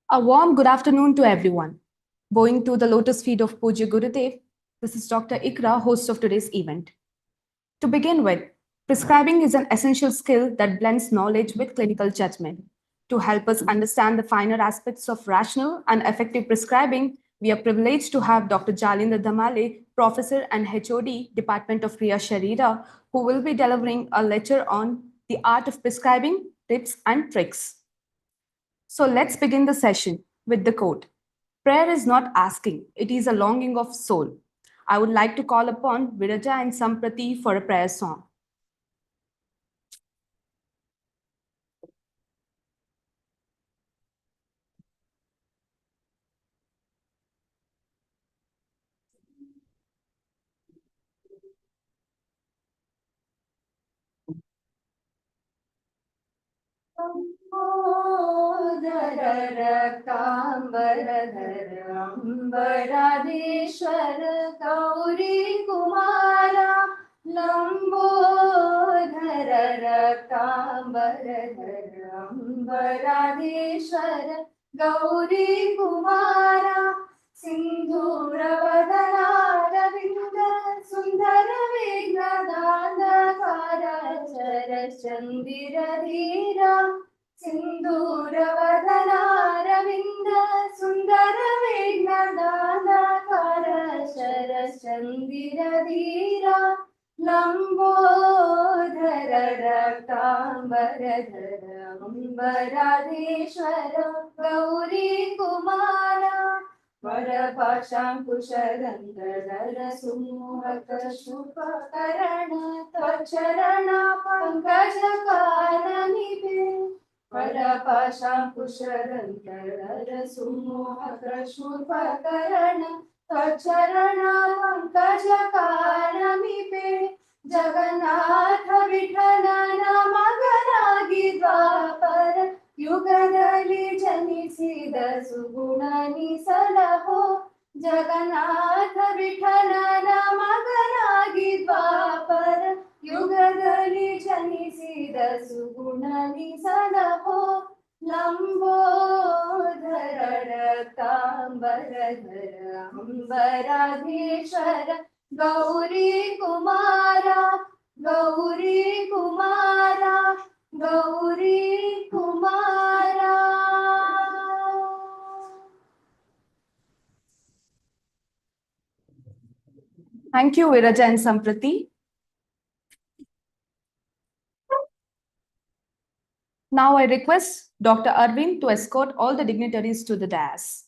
A warm good afternoon to everyone. Bowing to the lotus feet of Pujya Gurudev, this is Dr. Ikra, host of today's event. To begin with, prescribing is an essential skill that blends knowledge with clinical judgment. To help us understand the finer aspects of rational and effective prescribing, we are privileged to have Dr. Jalindra Damale, Professor and HOD, Department of Kriya Sharira, who will be delivering a lecture on the art of prescribing, tips and tricks. So let's begin the session with the quote. Prayer is not asking, it is a longing of soul. I would like to call upon Viraja and Samprati for a prayer song. अंबराधीश्वर Gauri Kumara Lambodar रकांबरधर अंबराधीश्वर Gauri Kumara सिंधूर वदनारविंद सुंदर विघ्नदानकार चर चंदिर धीरा सिंधूर वदनारविंद सुंदर विघ्नदानकार शर चंदिर धीरा लंबोदर रक्तांबरधर अंबराधीश्वर गौरी कुमारा वरपाशांकुशगंधर सुमोहक शुभकरण त्वचरण पंकज काननिभे वरपाशांकुशगंधर सुमोहक शुभकरण त्वचरण पंकज काननिभे जगन्नाथ विठ्ठल मगनागी द्वापर युगदली जनिसिद सुगुणनि सलहो जगन्नाथ विठ्ठल मगनागी द्वापर युगदली जनिसिद सुगुणनि सलहो लंबोदर रक्तांबरधर अंबराधीश्वर Gauri Kumara Gauri Kumara Gauri Kumara. Thank you, Viraja and Samprati. Now I request Dr. Arvind to escort all the dignitaries to the dais.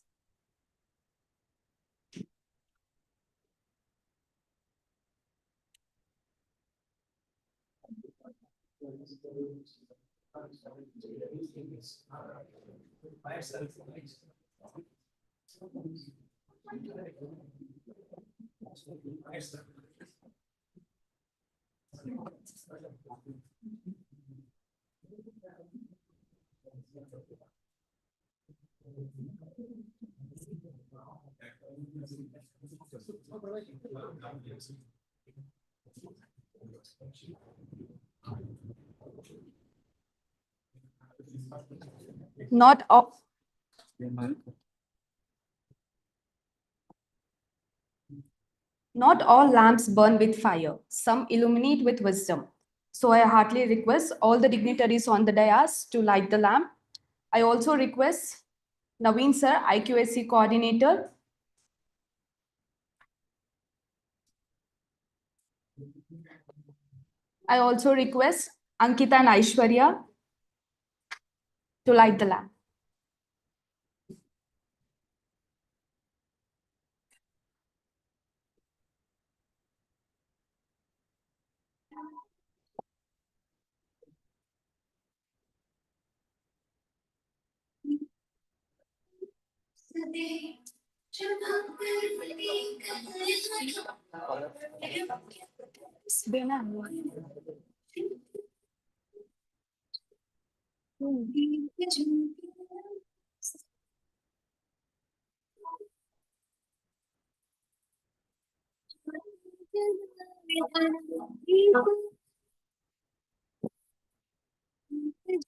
Not all. Not all lamps burn with fire. Some illuminate with wisdom. So I heartily request all the dignitaries on the dais to light the lamp. I also request Naveen sir, IQSC coordinator. I also request Ankita and Aishwarya. to light the lamp.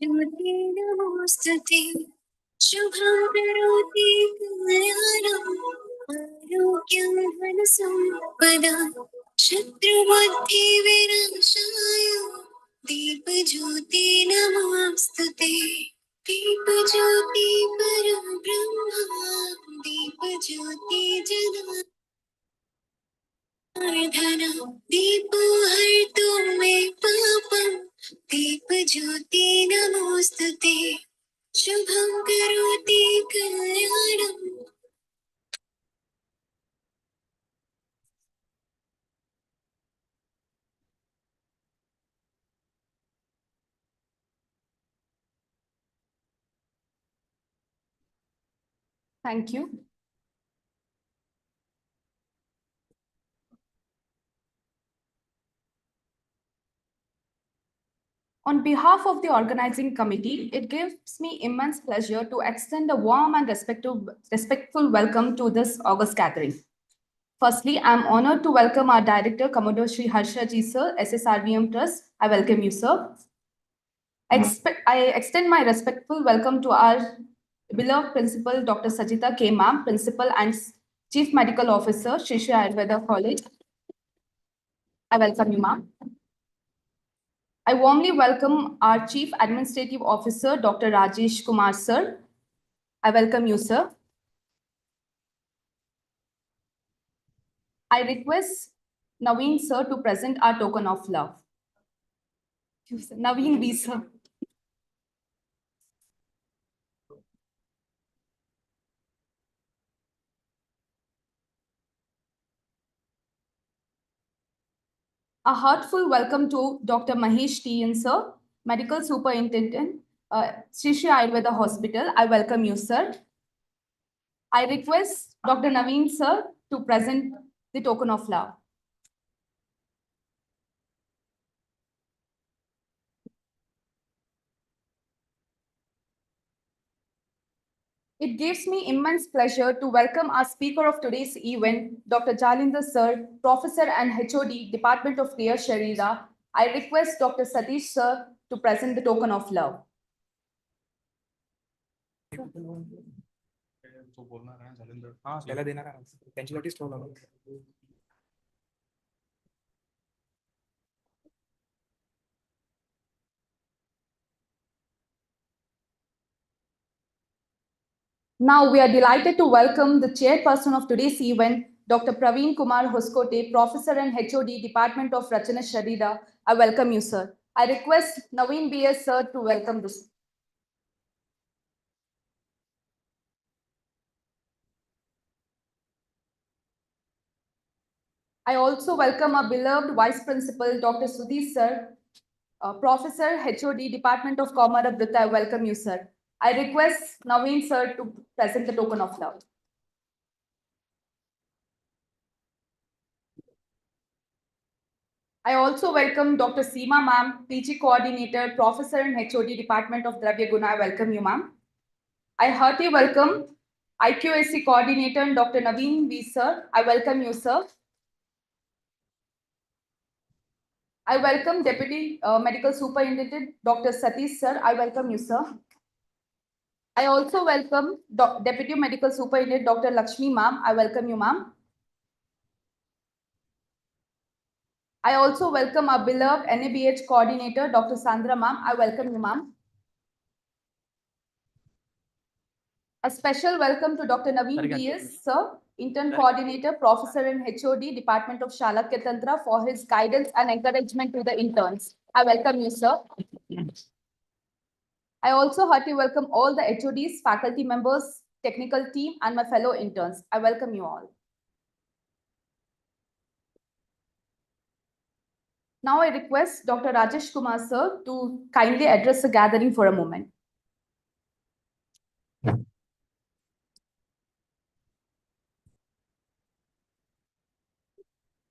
ज्योति नमोस्तुते शुभं करोति कल्याणम् आरोग्यं धनसम्पदा शत्रुबुद्धिविनाशाय दीपज्योति नमोस्तुते दीपज्योति परब्रह्म दीपज्योति जनार्दन दीपो हरतु मे पापम् दीपज्योति नमोस्तुते शुभं करोति कल्याणम्. Thank you. On behalf of the organizing committee, it gives me immense pleasure to extend a warm and respectful welcome to this August gathering. Firstly, I'm honored to welcome our director, Commodore Sri Harsha Ji Sir, SSRVM Trust. I welcome you, sir. I extend my respectful welcome to our beloved principal, Dr. Sajita K. Ma'am, principal and Chief Medical Officer, Shri Shri Ayurveda College. I welcome you, ma'am. I warmly welcome our Chief Administrative Officer, Dr. Rajesh Kumar, sir. I welcome you, sir. I request Naveen, sir, to present our token of love. Naveen B, sir. A heartful welcome to Dr. Mahesh T. N, sir, Medical Superintendent, Sri Shri Ayurveda Hospital. I welcome you, sir. I request Dr. Naveen, sir, to present the token of love. It gives me immense pleasure to welcome our speaker of today's event, Dr. Jalinder Sir, Professor and HOD, Department of Kriya Sharira. I request Dr. Satish Sir to present the token of love. तो बोलना है जालिंदर हाँ पहले देना है tension notice तो लगा Now we are delighted to welcome the chairperson of today's event, Dr. Praveen Kumar Hoskote, Professor and HOD, Department of Rachana Sharira. I welcome you, sir. I request Naveen BS, sir, to welcome this. I also welcome our beloved Vice Principal, Dr. Sudhi, sir, Professor, HOD, Department of Commerce, Brutta. I welcome you, sir. I request Naveen, sir, to present the token of love. I also welcome Dr. Seema, ma'am, PG Coordinator, Professor and HOD, Department of Dravya Guna. I welcome you, ma'am. I heartily welcome IQSC Coordinator, Dr. Naveen V, sir. I welcome you, sir. I welcome Deputy Medical Superintendent, Dr. Satish, sir. I welcome you, sir. I also welcome Deputy Medical Superintendent, Dr. Lakshmi, ma'am. I welcome you, ma'am. I also welcome our beloved NABH Coordinator, Dr. Sandra, ma'am. I welcome you, ma'am. A special welcome to Dr. Naveen BS, sir, Intern Coordinator, Professor and HOD, Department of Shalakya Tantra, for his guidance and encouragement to the interns. I welcome you, sir. I also heartily welcome all the HODs, faculty members, technical team, and my fellow interns. I welcome you all. Now I request Dr. Rajesh Kumar sir to kindly address the gathering for a moment.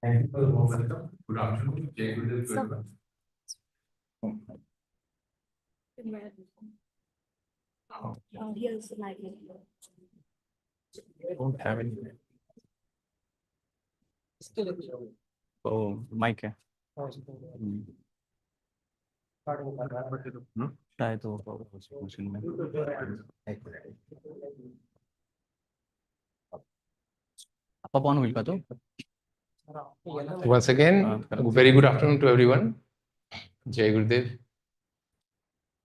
Thank you for the warm welcome. Good afternoon. Jai Gurudev to everyone. Here's the mic. I don't have any. Oh, mic है. शायद वो machine में. आप on होईल का तो? Once again, very good afternoon to everyone. Jai Gurudev.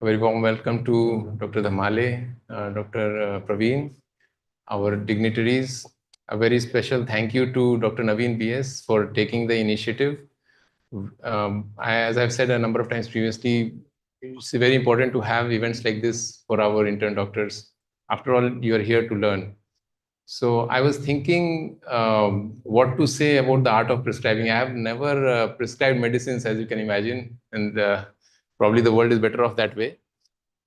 A very warm welcome to Dr. Dhamale, Dr. Praveen, our dignitaries. A very special thank you to Dr. Naveen BS for taking the initiative. As I've said a number of times previously, it's very important to have events like this for our intern doctors. After all, you are here to learn. So I was thinking what to say about the art of prescribing. I have never prescribed medicines, as you can imagine, and probably the world is better off that way.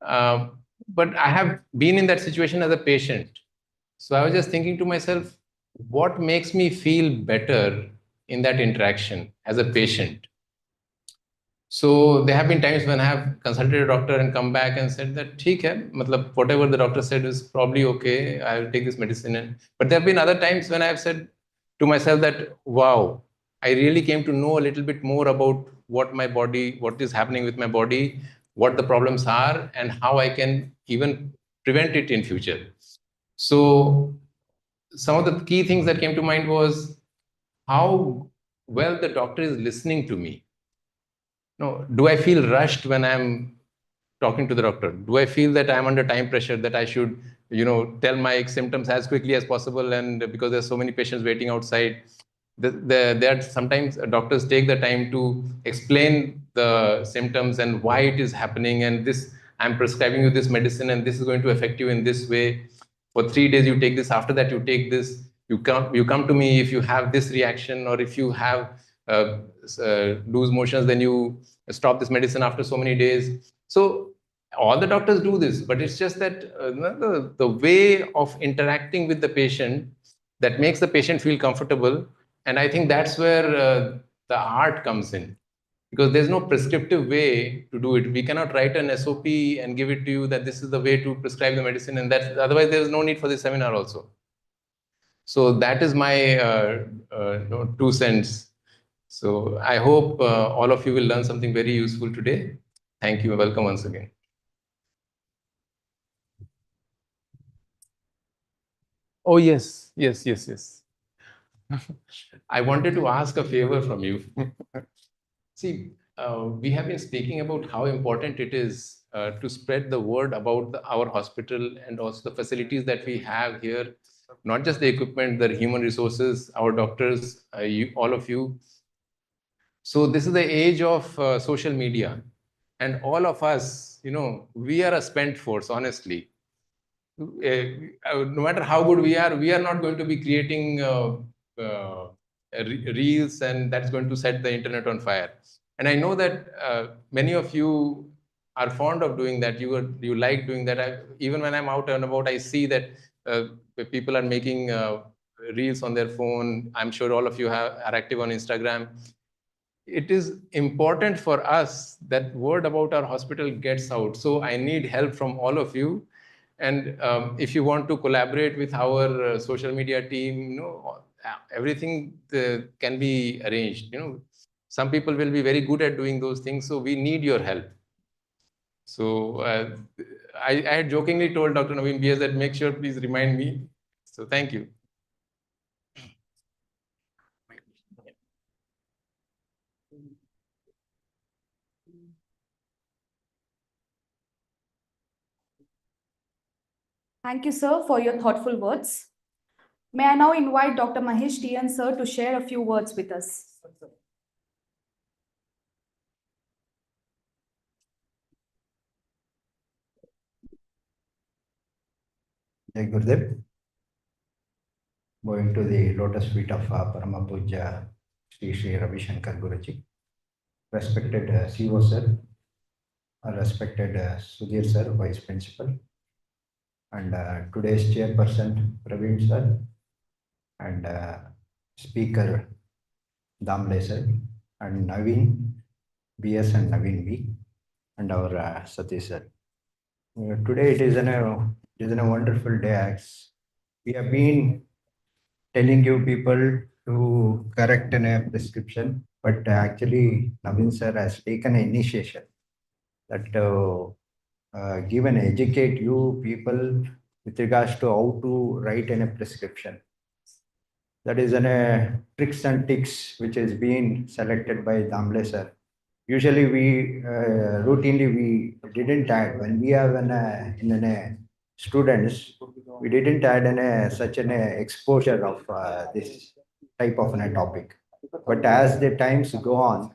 But I have been in that situation as a patient. So I was just thinking to myself, what makes me feel better in that interaction as a patient? So there have been times when I have consulted a doctor and come back and said that, "ठीक है, मतलब whatever the doctor said is probably okay. I will take this medicine." But there have been other times when I have said to myself that, "Wow, I really came to know a little bit more about what is happening with my body, what the problems are, and how I can even prevent it in future." So some of the key things that came to mind was how well the doctor is listening to me. No, do I feel rushed when I'm talking to the doctor? Do I feel that I'm under time pressure, that I should, tell my symptoms as quickly as possible? And because there's so many patients waiting outside, there are sometimes doctors take the time to explain the symptoms and why it is happening. And this, I'm prescribing you this medicine, and this is going to affect you in this way. For 3 days, you take this. After that, you take this. You come to me if you have this reaction, or if you have loose motions, then you stop this medicine after so many days. So all the doctors do this, but it's just that the way of interacting with the patient that makes the patient feel comfortable. And I think that's where the art comes in, because there's no prescriptive way to do it. We cannot write an SOP and give it to you that this is the way to prescribe the medicine, and that's otherwise there's no need for this seminar also. So that is my 2 cents. So I hope all of you will learn something very useful today. Thank you. Welcome once again. Oh, yes. I wanted to ask a favor from you. See, we have been speaking about how important it is to spread the word about our hospital and also the facilities that we have here, not just the equipment, the human resources, our doctors, all of you. So this is the age of social media, and all of us, we are a spent force, honestly. No matter how good we are not going to be creating reels, and that's going to set the internet on fire. And I know that many of you are fond of doing that. You like doing that. Even when I'm out and about, I see that people are making reels on their phone. I'm sure all of you are active on Instagram. It is important for us that word about our hospital gets out. So I need help from all of you. And if you want to collaborate with our social media team, everything can be arranged. Some people will be very good at doing those things, so we need your help. So I had jokingly told Dr. Naveen BS that make sure please remind me. So thank you. Thank you, sir, for your thoughtful words. May I now invite Dr. Mahesh TN, sir, to share a few words with us. Jai Gurudev. Going to the lotus feet of Parama Puja Sri Sri Ravi Shankar Guruji. Respected CEO sir, respected Sudhir sir, Vice Principal, and today's Chairperson Praveen sir, and Speaker Damle sir, and Naveen BS and Naveen B, and our Satish sir. Today it is a wonderful day. As we have been telling you people to correct a prescription, but actually Naveen sir has taken an initiation that give and educate you people with regards to how to write in a prescription. That is a tricks and ticks which has been selected by Damle sir. Usually we routinely we didn't add when we have in a students, we didn't add such an exposure of this type of a topic. But as the times go on,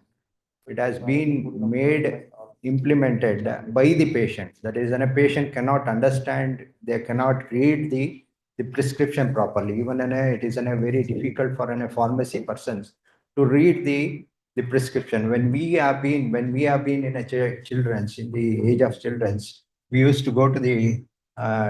it has been made implemented by the patient. That is, when a patient cannot understand, they cannot read the prescription properly. Even it is very difficult for a pharmacy persons to read the prescription. When we have been in a children's in the age of children's, we used to go to the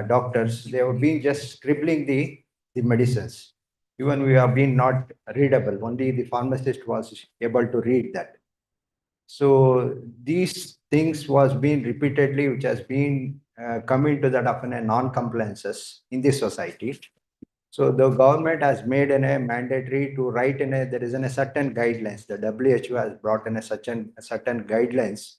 doctors. They were being just scribbling the medicines. Even we have been not readable. Only the pharmacist was able to read that. So these things was being repeatedly, which has been coming to that of a non-compliances in this society. So the government has made a mandatory to write there is a certain guidelines. The WHO has brought in a certain guidelines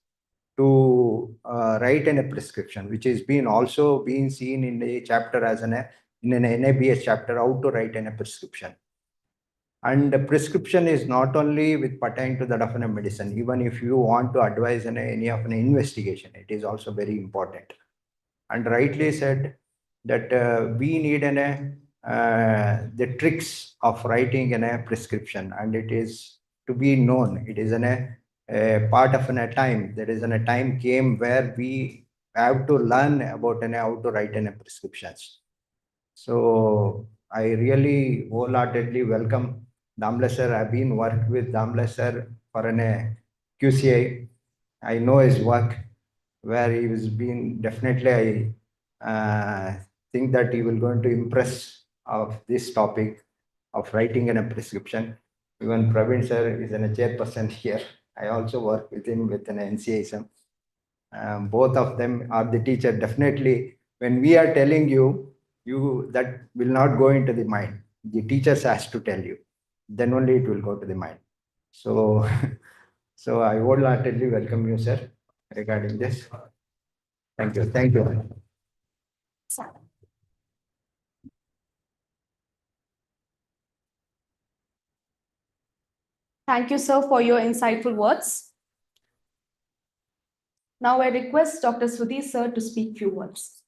to write in a prescription, which is being also being seen in the chapter as in an NABS chapter, how to write in a prescription. And the prescription is not only with pertaining to that of a medicine. Even if you want to advise any of an investigation, it is also very important. And rightly said that we need the tricks of writing in a prescription, and it is to be known. It is a part of a time. There is a time came where we have to learn about how to write in a prescriptions. So I really wholeheartedly welcome Damle sir. I've been worked with Damle sir for an QCI. I know his work where he was being definitely. I think that he will going to impress of this topic of writing in a prescription. Even Praveen sir is a chairperson here. I also work with him with an NCISM. Both of them are the teacher. Definitely, when we are telling you that will not go into the mind. The teachers has to tell you, then only it will go to the mind. So, so I wholeheartedly welcome you, sir, regarding this. Thank you. Thank you. Thank you, sir, for your insightful words. Now I request Dr. Sudhir sir to speak few words.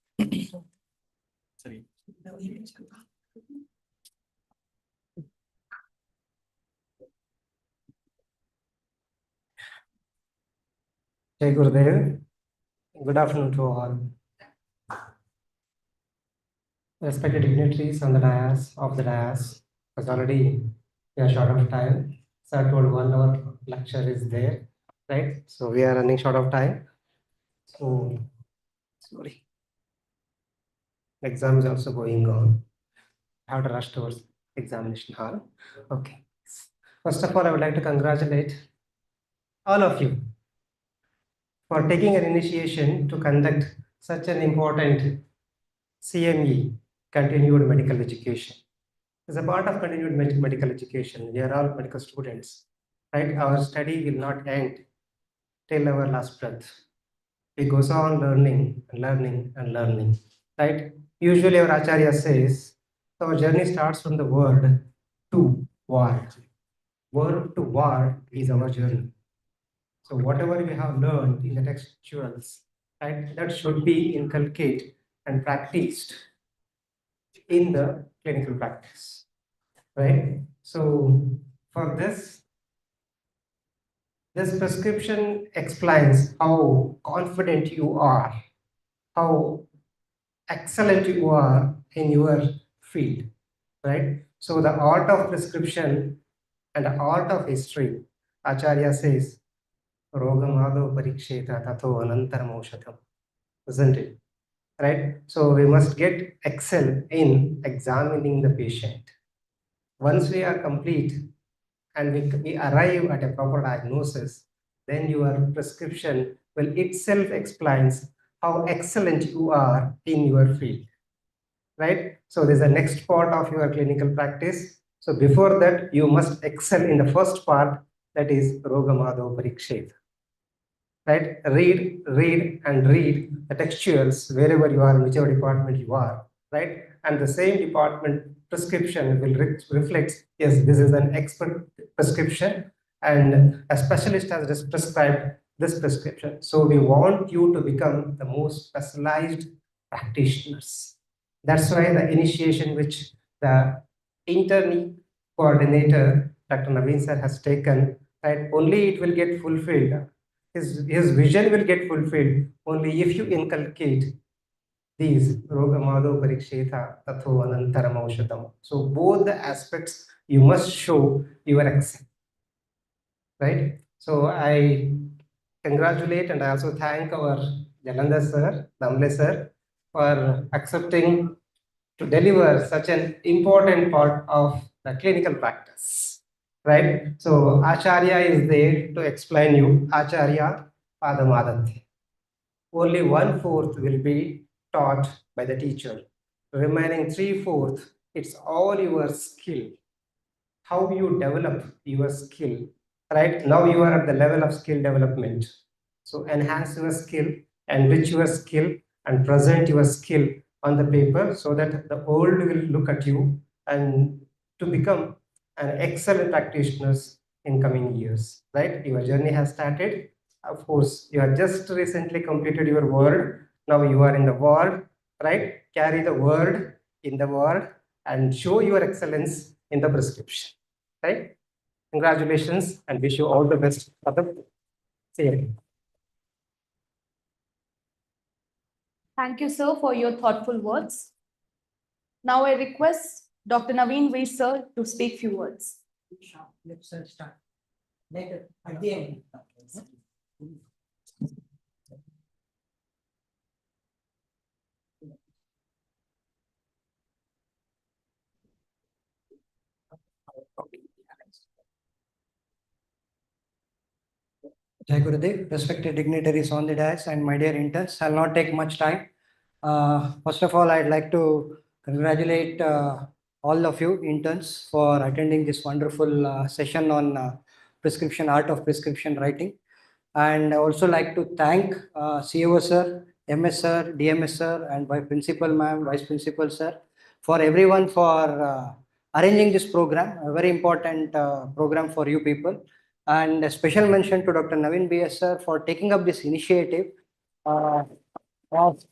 Sorry. Jai Gurudev. Good afternoon to all. Respected dignitaries on the dais, because already we are short of time. Sir told 1 hour lecture is there, right? So we are running short of time. So, sorry. Exam is also going on. I have to rush towards examination hall. Okay. First of all, I would like to congratulate all of you for taking an initiation to conduct such an important CME, continued medical education. As a part of continued medical education, we are all medical students, right? Our study will not end till our last breath. It goes on learning and learning and learning, right? Usually our Acharya says, our journey starts from the word to war. Word to war is our journey. So whatever we have learned in the textuals, right, that should be inculcated and practiced in the clinical practice, right? So for this prescription explains how confident you are, how excellent you are in your field, right? So the art of prescription and the art of history, Acharya says, Rogamado pariksheta tato anantaram aushadam, isn't it? Right? So we must get excel in examining the patient. Once we are complete and we arrive at a proper diagnosis, then your prescription will itself explains how excellent you are in your field, right? So there's a next part of your clinical practice. So before that, you must excel in the first part, that is Rogamado Parikshet, right? Read and read the textuals wherever you are, in whichever department you are, right? And the same department prescription will reflect, yes, this is an expert prescription and a specialist has just prescribed this prescription. So we want you to become the most specialized practitioners. That's why the initiation which the internee coordinator, Dr. Naveen sir, has taken, right? Only it will get fulfilled. His vision will get fulfilled only if you inculcate these Rogamado Pariksheta Tatho Anantaram Aushadam. So both the aspects you must show your excel, right? So I congratulate and I also thank our Jalandhar sir, Damle sir, for accepting to deliver such an important part of the clinical practice, right? So Acharya is there to explain you, Acharya Padamadante. Only 1/4 will be taught by the teacher. Remaining 3/4, it's all your skill, how you develop your skill, right? Now you are at the level of skill development. So enhance your skill, enrich your skill, and present your skill on the paper so that the world will look at you and to become an excellent practitioners in coming years, right? Your journey has started. Of course, you have just recently completed your world. Now you are in the world, right? Carry the word in the world and show your excellence in the prescription, right? Congratulations and wish you all the best for the same. Thank you, sir, for your thoughtful words. Now I request Dr. Naveen V, sir, to speak few words. Let's start. Later, at the end. Jai Gurudev, respected dignitaries on the dais and my dear interns, I'll not take much time. First of all, I'd like to congratulate all of you interns for attending this wonderful session on art of prescription writing. And I also like to thank CEO sir, MS sir, DMS sir, and my principal ma'am, vice principal sir, for everyone for arranging this program, a very important program for you people. And a special mention to Dr. Naveen BS sir for taking up this initiative of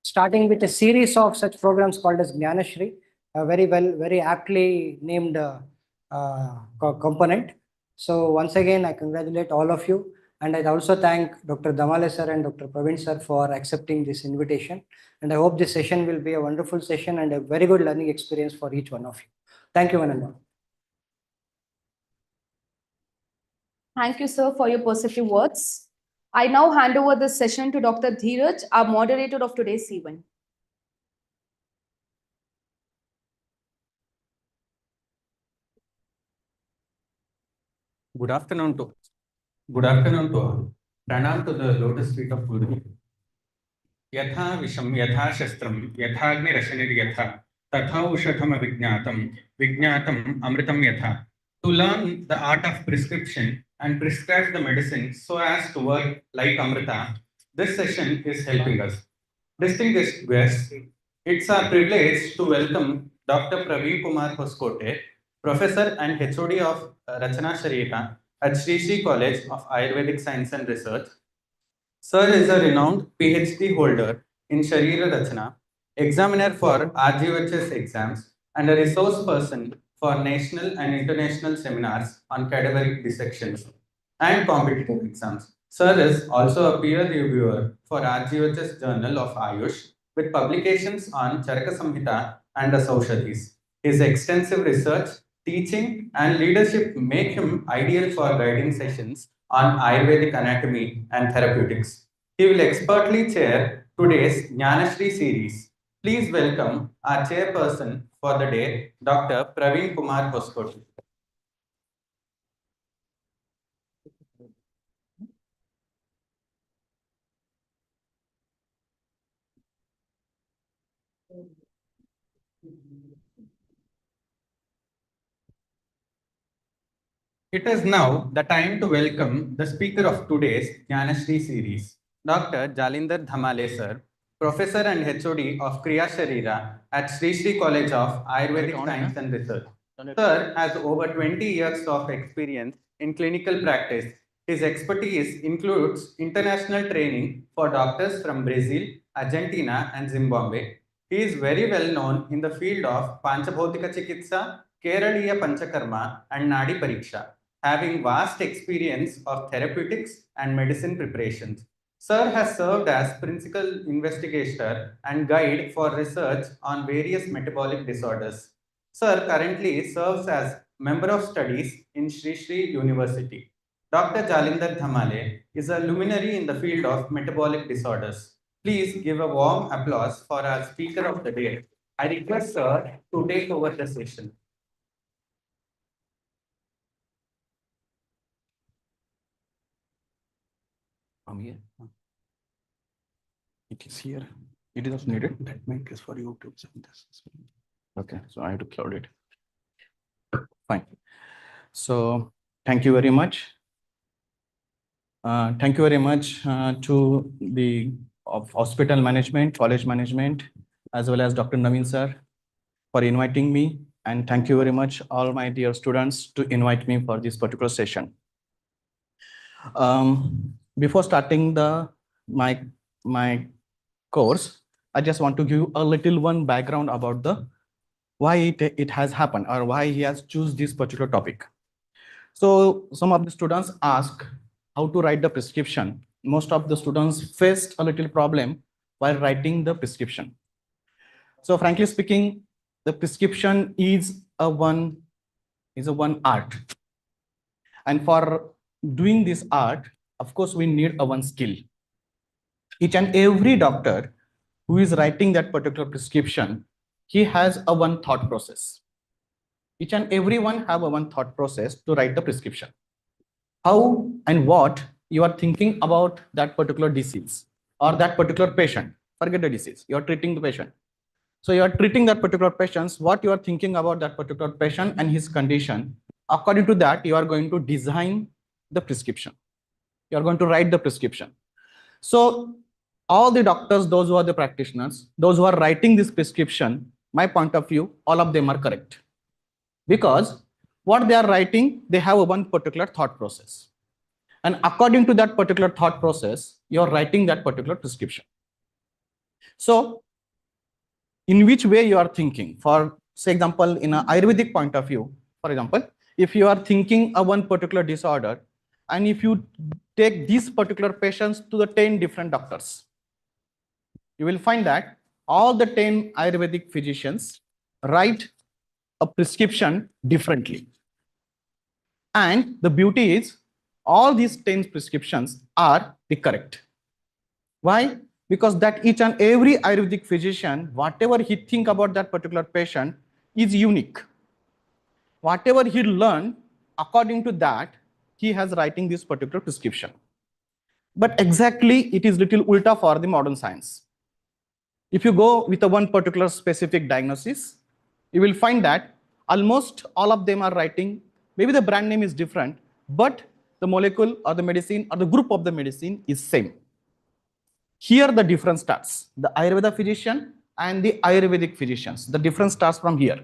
starting with a series of such programs called as Jnanashri, a very aptly named component. So once again, I congratulate all of you. And I also thank Dr. Damale sir and Dr. Praveen sir for accepting this invitation. And I hope this session will be a wonderful session and a very good learning experience for each one of you. Thank you, one and all. Thank you, sir, for your positive words. I now hand over this session to Dr. Dheeraj, our moderator of today's event. Good afternoon to all. Pranam to the lotus feet of Guru. Yatha Visham, Yatha Shastram, Yathagni Rashanir Yatha, Tatha Ushatham Vignatam Amritam Yatha. To learn the art of prescription and prescribe the medicine so as to work like Amrita, this session is helping us. Distinguished guests, it's our privilege to welcome Dr. Praveen Kumar Hoskote, Professor and HOD of Rachana Sharira at Sri Sri College of Ayurvedic Science and Research. Sir is a renowned PhD holder in Sharira Rachana, examiner for RGHS exams, and a resource person for national and international seminars on cadaveric dissections and competitive exams. Sir is also a peer reviewer for RGHS Journal of Ayush with publications on Charaka Samhita and the Saushadhis. His extensive research, teaching, and leadership make him ideal for guiding sessions on Ayurvedic anatomy and therapeutics. He will expertly chair today's Jnanashri series. Please welcome our chairperson for the day, Dr. Praveen Kumar Hoskoti. It is now the time to welcome the speaker of today's Jnanashri series, Dr. Jalinder Dhamale sir, Professor and HOD of Kriya Sharira at Sri Sri College of Ayurvedic Science and Research. Sir has over 20 years of experience in clinical practice. His expertise includes international training for doctors from Brazil, Argentina, and Zimbabwe. He is very well known in the field of Panchabhotika Chikitsa, Keraliya Panchakarma, and Nadi Pariksha, having vast experience of therapeutics and medicine preparations. Sir has served as principal investigator and guide for research on various metabolic disorders. Sir currently serves as member of studies in Sri Sri University. Dr. Jalinder Dhamale is a luminary in the field of metabolic disorders. Please give a warm applause for our speaker of the day. I request Sir to take over the session. From here. It is here. It is also needed. That mic is for you to send this. Okay, so I have to cloud it. Fine. So thank you very much. Thank you very much to the hospital management, college management, as well as Dr. Naveen sir for inviting me. And thank you very much, all my dear students, to invite me for this particular session. Before starting my course, I just want to give you a little one background about the why it has happened or why he has choose this particular topic. So some of the students ask how to write the prescription. Most of the students faced a little problem while writing the prescription. So frankly speaking, the prescription is a one art. And for doing this art, of course, we need a one skill. Each and every doctor who is writing that particular prescription, he has a one thought process. Each and everyone have a one thought process to write the prescription. How and what you are thinking about that particular disease or that particular patient. Forget the disease, you are treating the patient. So you are treating that particular patient, what you are thinking about that particular patient and his condition. According to that, you are going to design the prescription. You are going to write the prescription. So all the doctors, those who are the practitioners, those who are writing this prescription, my point of view, all of them are correct. Because what they are writing, they have a one particular thought process. And according to that particular thought process, you are writing that particular prescription. So in which way you are thinking? For say example, in an Ayurvedic point of view, for example, if you are thinking of one particular disorder, and if you take these particular patients to the 10 different doctors, you will find that all the 10 Ayurvedic physicians write a prescription differently. And the beauty is all these 10 prescriptions are the correct. Why? Because that each and every Ayurvedic physician, whatever he think about that particular patient is unique. Whatever he learned, according to that, he has writing this particular prescription. But exactly it is little ulta for the modern science. If you go with a one particular specific diagnosis, you will find that almost all of them are writing, maybe the brand name is different, but the molecule or the medicine or the group of the medicine is same. Here the difference starts. The Ayurveda physician and the Ayurvedic physicians, the difference starts from here.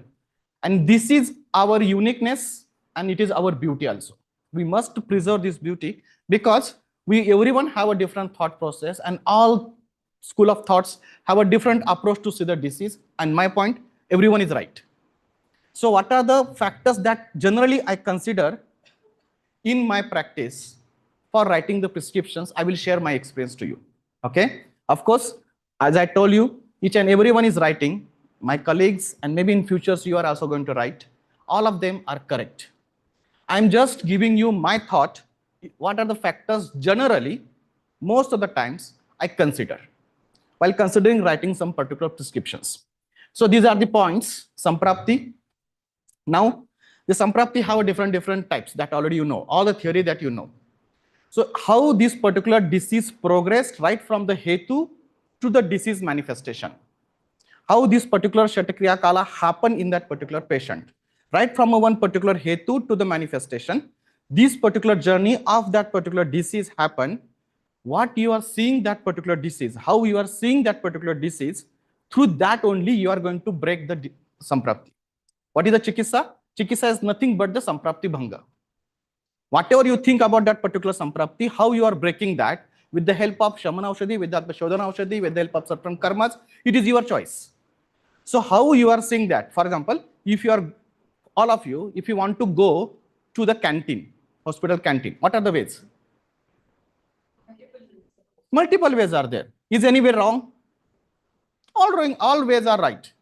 And this is our uniqueness and it is our beauty also. We must preserve this beauty because everyone have a different thought process and all school of thoughts have a different approach to see the disease. And my point, everyone is right. So what are the factors that generally I consider in my practice for writing the prescriptions? I will share my experience to you. Okay. Of course, as I told you, each and everyone is writing, my colleagues, and maybe in futures you are also going to write, all of them are correct. I'm just giving you my thought. What are the factors generally, most of the times, I consider while considering writing some particular prescriptions. So these are the points, Samprapti. Now, the Samprapti have a different types that already you know, all the theory that you know. So how this particular disease progressed right from the hetu to the disease manifestation. How this particular Shatakriya Kala happen in that particular patient. Right from a one particular hetu to the manifestation, this particular journey of that particular disease happen. What you are seeing that particular disease, how you are seeing that particular disease, through that only you are going to break the Samprapti. What is the Chikitsa? Chikitsa is nothing but the Samprapti Bhanga. Whatever you think about that particular Samprapti, how you are breaking that with the help of Shamana Aushadhi, with the Shodhana Aushadhi, with the help of certain karmas, it is your choice. So how you are seeing that? For example, if you are, all of you, if you want to go to the canteen, hospital canteen, what are the ways? Multiple ways are there. Is any way wrong? All ways are right.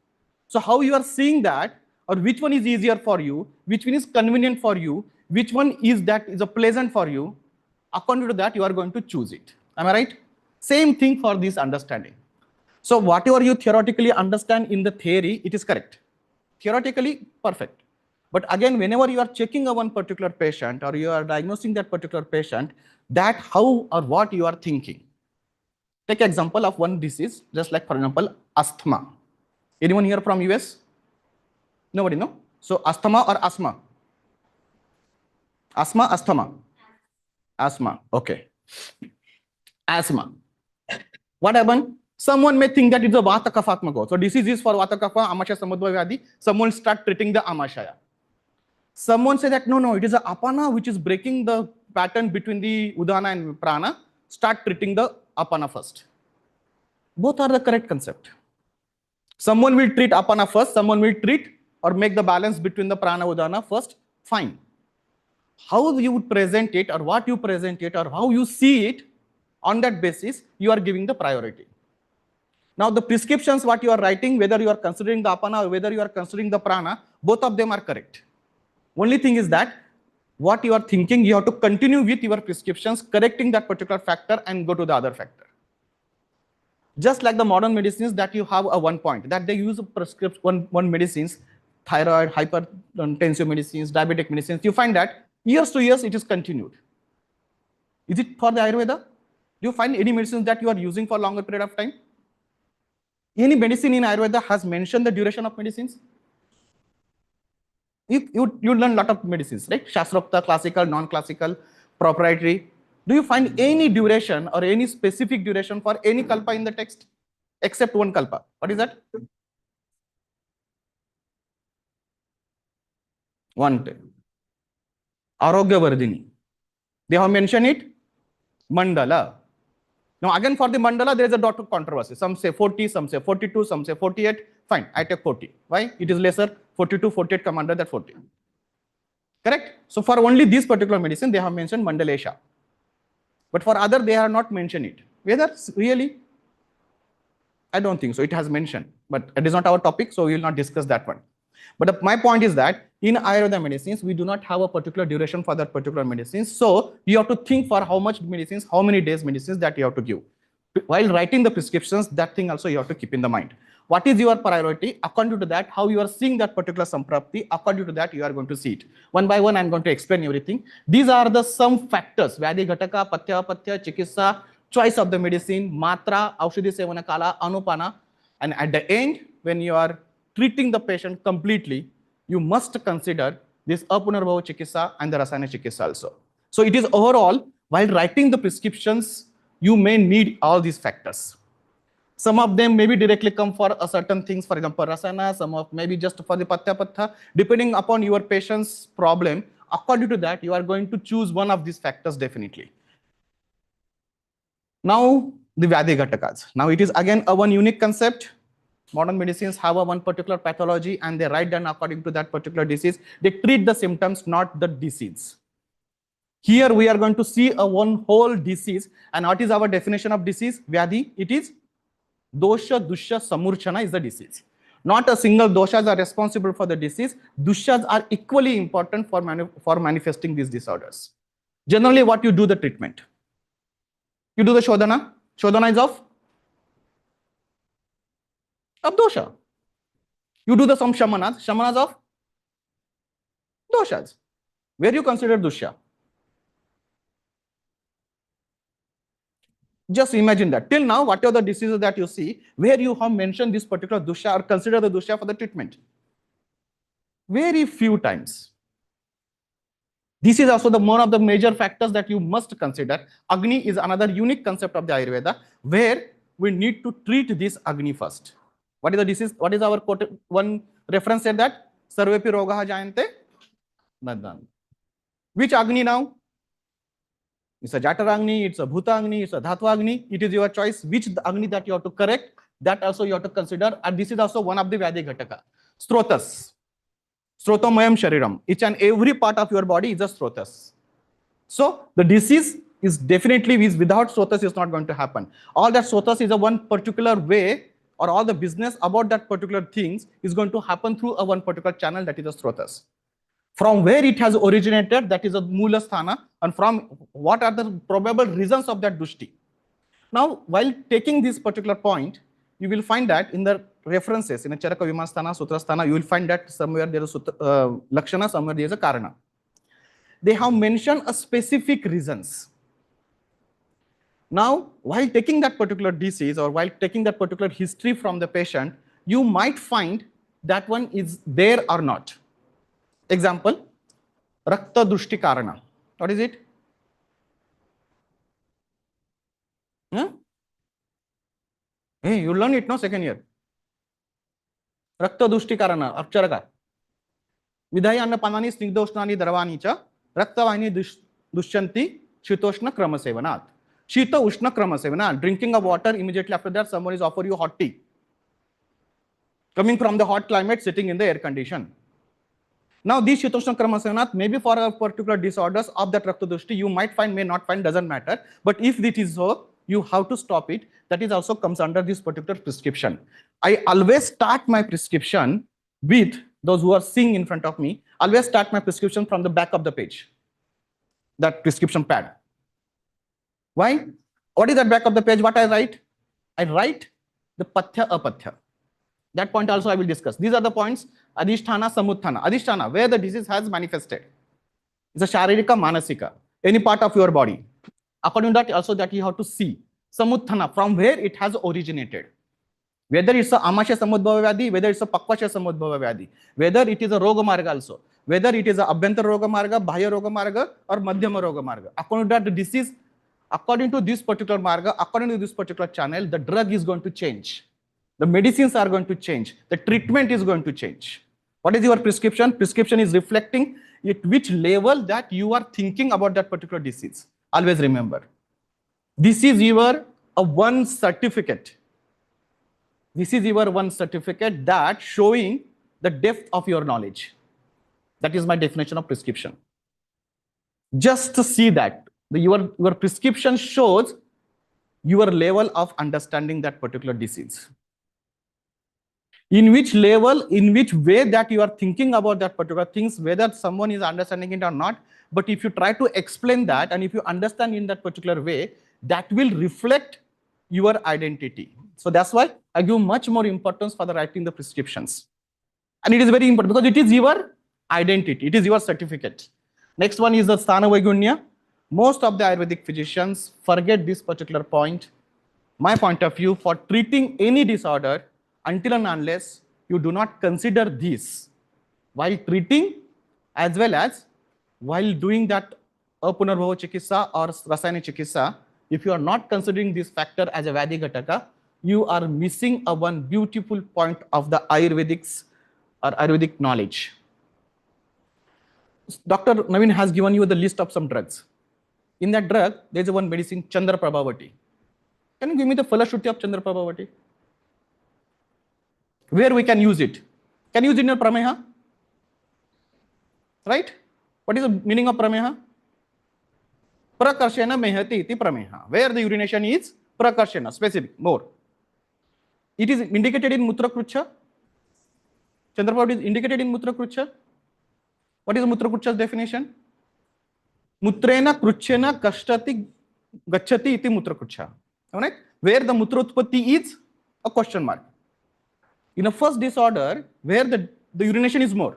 So how you are seeing that, or which one is easier for you, which one is convenient for you, which one is that is a pleasant for you, according to that you are going to choose it. Am I right? Same thing for this understanding. So whatever you theoretically understand in the theory, it is correct. Theoretically, perfect. But again, whenever you are checking a one particular patient or you are diagnosing that particular patient, that how or what you are thinking. Take example of one disease, just like for example, asthma. Anyone here from US? Nobody, no? So asthma or asthma? Asthma, asthma? Asthma, okay. Asthma. What happened? Someone may think that it's a Vata Kaphatmaka. So disease is for Vata Kapha, Amashya Samudva Vyadhi. Someone start treating the Amashaya. Someone say that no, it is a Apana which is breaking the pattern between the Udana and Prana. Start treating the Apana first. Both are the correct concept. Someone will treat Apana first, someone will treat or make the balance between the Prana Udana first. Fine. How you would present it or what you present it or how you see it, on that basis, you are giving the priority. Now the prescriptions what you are writing, whether you are considering the Apana or whether you are considering the Prana, both of them are correct. Only thing is that what you are thinking, you have to continue with your prescriptions, correcting that particular factor and go to the other factor. Just like the modern medicines that you have a one point, that they use prescription one medicines, thyroid, hypertensive medicines, diabetic medicines, you find that years to years it is continued. Is it for the Ayurveda? Do you find any medicines that you are using for longer period of time? Any medicine in Ayurveda has mentioned the duration of medicines? You learn a lot of medicines, right? Shastrokta, classical, non-classical, proprietary. Do you find any duration or any specific duration for any kalpa in the text? Except one kalpa. What is that? One. Arogya Vardhini. They have mentioned it. Mandala. Now again for the mandala, there is a dot of controversy. Some say 40, some say 42, some say 48. Fine, I take 40. Why? It is lesser. 42, 48 come under that 40. Correct? So for only this particular medicine, they have mentioned Mandalesha. But for other, they have not mentioned it. Whether really? I don't think so. It has mentioned, but it is not our topic, so we will not discuss that one. But my point is that in Ayurveda medicines, we do not have a particular duration for that particular medicine. So you have to think for how much medicines, how many days medicines that you have to give. While writing the prescriptions, that thing also you have to keep in the mind. What is your priority? According to that, how you are seeing that particular samprapti, according to that, you are going to see it. One by one, I'm going to explain everything. These are the some factors: Vyadhi Ghataka, Patya, Chikitsa, choice of the medicine, Matra, Aushadhi Sevana Kala, Anupana. And at the end, when you are treating the patient completely, you must consider this Apunarbhava Chikitsa and the Rasayana Chikitsa also. So it is overall, while writing the prescriptions, you may need all these factors. Some of them maybe directly come for a certain things, for example, Rasana, some of maybe just for the Patya, depending upon your patient's problem. According to that, you are going to choose one of these factors definitely. Now, the Vyadhi Ghatakas. Now it is again a one unique concept. Modern medicines have a one particular pathology and they write down according to that particular disease. They treat the symptoms, not the disease. Here we are going to see a one whole disease. And what is our definition of disease? Vyadhi, it is Dosha, Dusha, Samurchana is the disease. Not a single doshas are responsible for the disease. Dushas are equally important for manifesting these disorders. Generally, what you do the treatment? You do the Shodhana. Shodhana is of dosha. You do the some Shamanas. Shamanas of doshas. Where you consider Dusha? Just imagine that. Till now, what are the diseases that you see where you have mentioned this particular dosha or consider the dosha for the treatment? Very few times. This is also one of the major factors that you must consider. Agni is another unique concept of the Ayurveda where we need to treat this Agni first. What is the disease? What is our one reference said that? Sarvepi rogaha jayante nadan. Which Agni now? It's a Jatara Agni, it's a Bhuta Agni, it's a Dhatva Agni. It is your choice which Agni that you have to correct. That also you have to consider. And this is also one of the Vyadi Ghataka. Strotas. Strotomayam Shariram. Each and every part of your body is a Strotas. So the disease is definitely without Strotas is not going to happen. All that Strotas is a one particular way, or all the business about that particular things is going to happen through a one particular channel, that is a Strotas. From where it has originated, that is a Mula Sthana, and from what are the probable reasons of that Dushti. Now, while taking this particular point, you will find that in the references, in a Charaka Vimasthana, Sutrasthana, you will find that somewhere there is a Lakshana, somewhere there is a Karana. They have mentioned a specific reasons. Now, while taking that particular disease or while taking that particular history from the patient, you might find that one is there or not. Example, Rakta Drushti Karana. What is it? Huh? Hey, you learn it, no? Second year. Rakta Drushti Karana. Apcharaka. Vidhaya Anna Panani Snigdoshnani Dravanicha. Rakta Vahini Dushyanti Shitoshna Krama Sevanat. Shita Ushna Krama Sevanat. Drinking of water, immediately after that, someone is offering you hot tea. Coming from the hot climate, sitting in the air condition. Now, these Shitoshna Krama Sevanat, maybe for a particular disorders of that Rakta Drushti, you might find, may not find, doesn't matter. But if it is so, you have to stop it. That is also comes under this particular prescription. I always start my prescription with those who are seeing in front of me. Always start my prescription from the back of the page. That prescription pad. Why? What is that back of the page? What I write? I write the Pathya Apathya. That point also I will discuss. These are the points. Adhisthana, Samutthana. Adhisthana, where the disease has manifested. It's a Sharirika, Manasika. Any part of your body. According to that, also that you have to see. Samutthana, from where it has originated. Whether it's a Amasya Samudbhava Vyadhi, whether it's a Pakvasya Samudbhava Vyadhi, whether it is a Roga Marga also, whether it is a Abhyantar Roga Marga, Bahya Roga Marga, or Madhyama Roga Marga. According to that, the disease, according to this particular Marga, according to this particular channel, the drug is going to change. The medicines are going to change. The treatment is going to change. What is your prescription? Prescription is reflecting at which level that you are thinking about that particular disease. Always remember. This is your one certificate. This is your one certificate that showing the depth of your knowledge. That is my definition of prescription. Just to see that your prescription shows your level of understanding that particular disease. In which level, in which way that you are thinking about that particular things, whether someone is understanding it or not. But if you try to explain that and if you understand in that particular way, that will reflect your identity. So that's why I give much more importance for the writing the prescriptions. And it is very important because it is your identity. It is your certificate. Next one is the Sthana Vaigunya. Most of the Ayurvedic physicians forget this particular point. My point of view, for treating any disorder, until and unless you do not consider this while treating as well as while doing that Apunarbhava Chikitsa or Rasayana Chikitsa, if you are not considering this factor as a Vyadhi Ghataka, you are missing a one beautiful point of the Ayurvedics or Ayurvedic knowledge. Dr. Naveen has given you the list of some drugs. In that drug, there is one medicine, Chandra Prabhavati. Can you give me the Falashruti of Chandra Prabhavati? Where we can use it? Can you use it in your Prameha? Right? What is the meaning of Prameha? Prakarshena mehati iti Prameha. Where the urination is Prakarshena, specific, more. It is indicated in Mutra-Krucha. Chandraprabhu, is indicated in Mutra-Krucha. What is Mutra-Krucha's definition? Mutrena Kruchena Kashtati Gachati iti Mutra-Krucha. Right? Where the Mutra Utpatti is a question mark. In a first disorder, where the urination is more.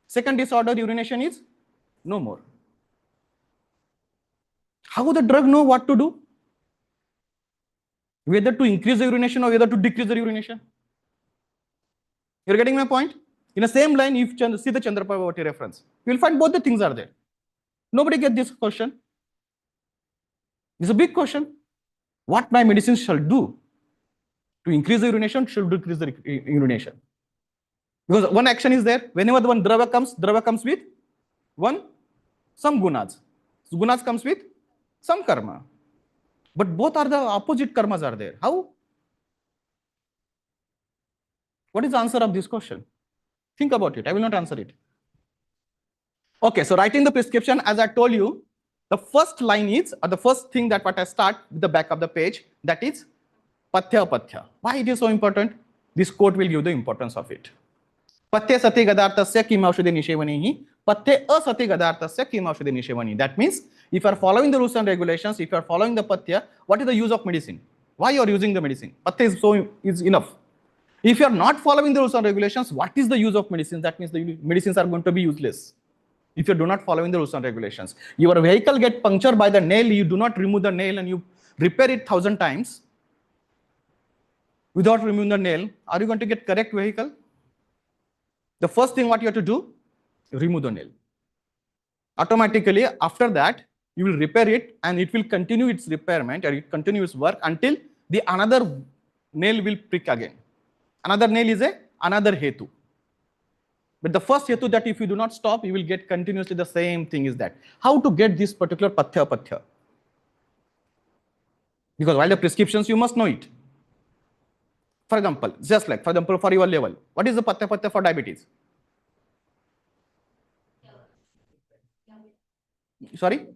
Second disorder, urination is no more. How would the drug know what to do? Whether to increase the urination or whether to decrease the urination? You're getting my point? In the same line, if you see the Chandraprabhu reference, you will find both the things are there. Nobody gets this question. It's a big question. What my medicine shall do to increase the urination, should decrease the urination. Because one action is there. Whenever the one drava comes with some gunas. So gunas comes with some karma. But both are the opposite karmas are there. How? What is the answer of this question? Think about it. I will not answer it. Okay, so writing the prescription, as I told you, the first line is, or the first thing that what I start with the back of the page, that is Pathya Pathya. Why it is so important? This quote will give the importance of it. Pathya sati gadartasya kim aushadhi nishevanihi, Pathya asati gadartasya kim aushadhi nishevani. That means, if you are following the rules and regulations, if you are following the Pathya, what is the use of medicine? Why you are using the medicine? Pathya is enough. If you are not following the rules and regulations, what is the use of medicines? That means the medicines are going to be useless. If you do not following the rules and regulations, your vehicle get punctured by the nail, you do not remove the nail and you repair it 1,000 times without removing the nail, are you going to get correct vehicle? The first thing what you have to do, remove the nail. Automatically after that, you will repair it and it will continue its repairment or it continues work until the another nail will prick again. Another nail is another hetu. But the first hetu that if you do not stop, you will get continuously the same thing is that. How to get this particular Pathya? Because while the prescriptions, you must know it. For example, for your level, what is the Pathya for diabetes? Sorry?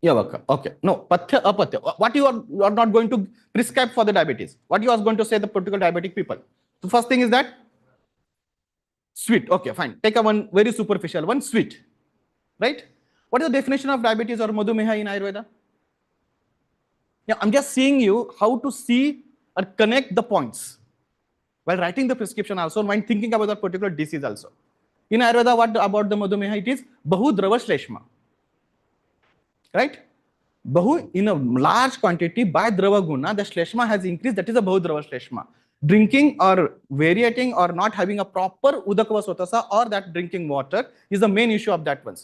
Yavaka. Okay. No, Pathya, Apathya. What you are not going to prescribe for the diabetes? What you are going to say the particular diabetic people? The first thing is that sweet. Okay, fine. Take a one very superficial one, sweet. Right? What is the definition of diabetes or Madhumeha in Ayurveda? Yeah, I'm just seeing you how to see or connect the points while writing the prescription also, when thinking about that particular disease also. In Ayurveda, what about the Madhumeha? It is Bahu Drava Shleshma. Right? Bahu in a large quantity by Drava Guna, the Shleshma has increased. That is a Bahu Drava Shleshma. Drinking or variating or not having a proper Udakava Sotasa or that drinking water is the main issue of that one.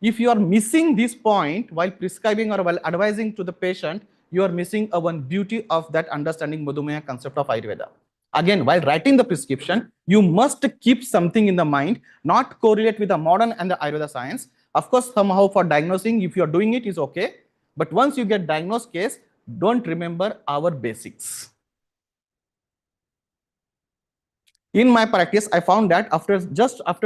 If you are missing this point while prescribing or while advising to the patient, you are missing one beauty of that understanding Madhumeha concept of Ayurveda. Again, while writing the prescription, you must keep something in the mind, not correlate with the modern and the Ayurveda science. Of course, somehow for diagnosing, if you are doing it is okay. But once you get diagnosed case, don't remember our basics. In my practice, I found that after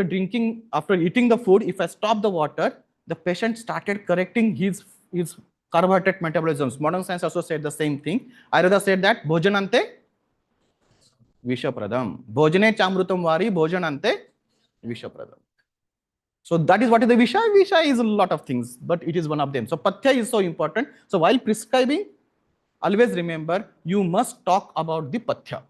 eating the food, if I stop the water, the patient started correcting his carbohydrate metabolisms. Modern science also said the same thing. Ayurveda said that bhojanante vishapradam. Bhojane chamrutam vari bhojanante vishapradam. So that is what is the visha. Visha is a lot of things, but it is one of them. So Pathya is so important. So while prescribing, always remember you must talk about the Pathya.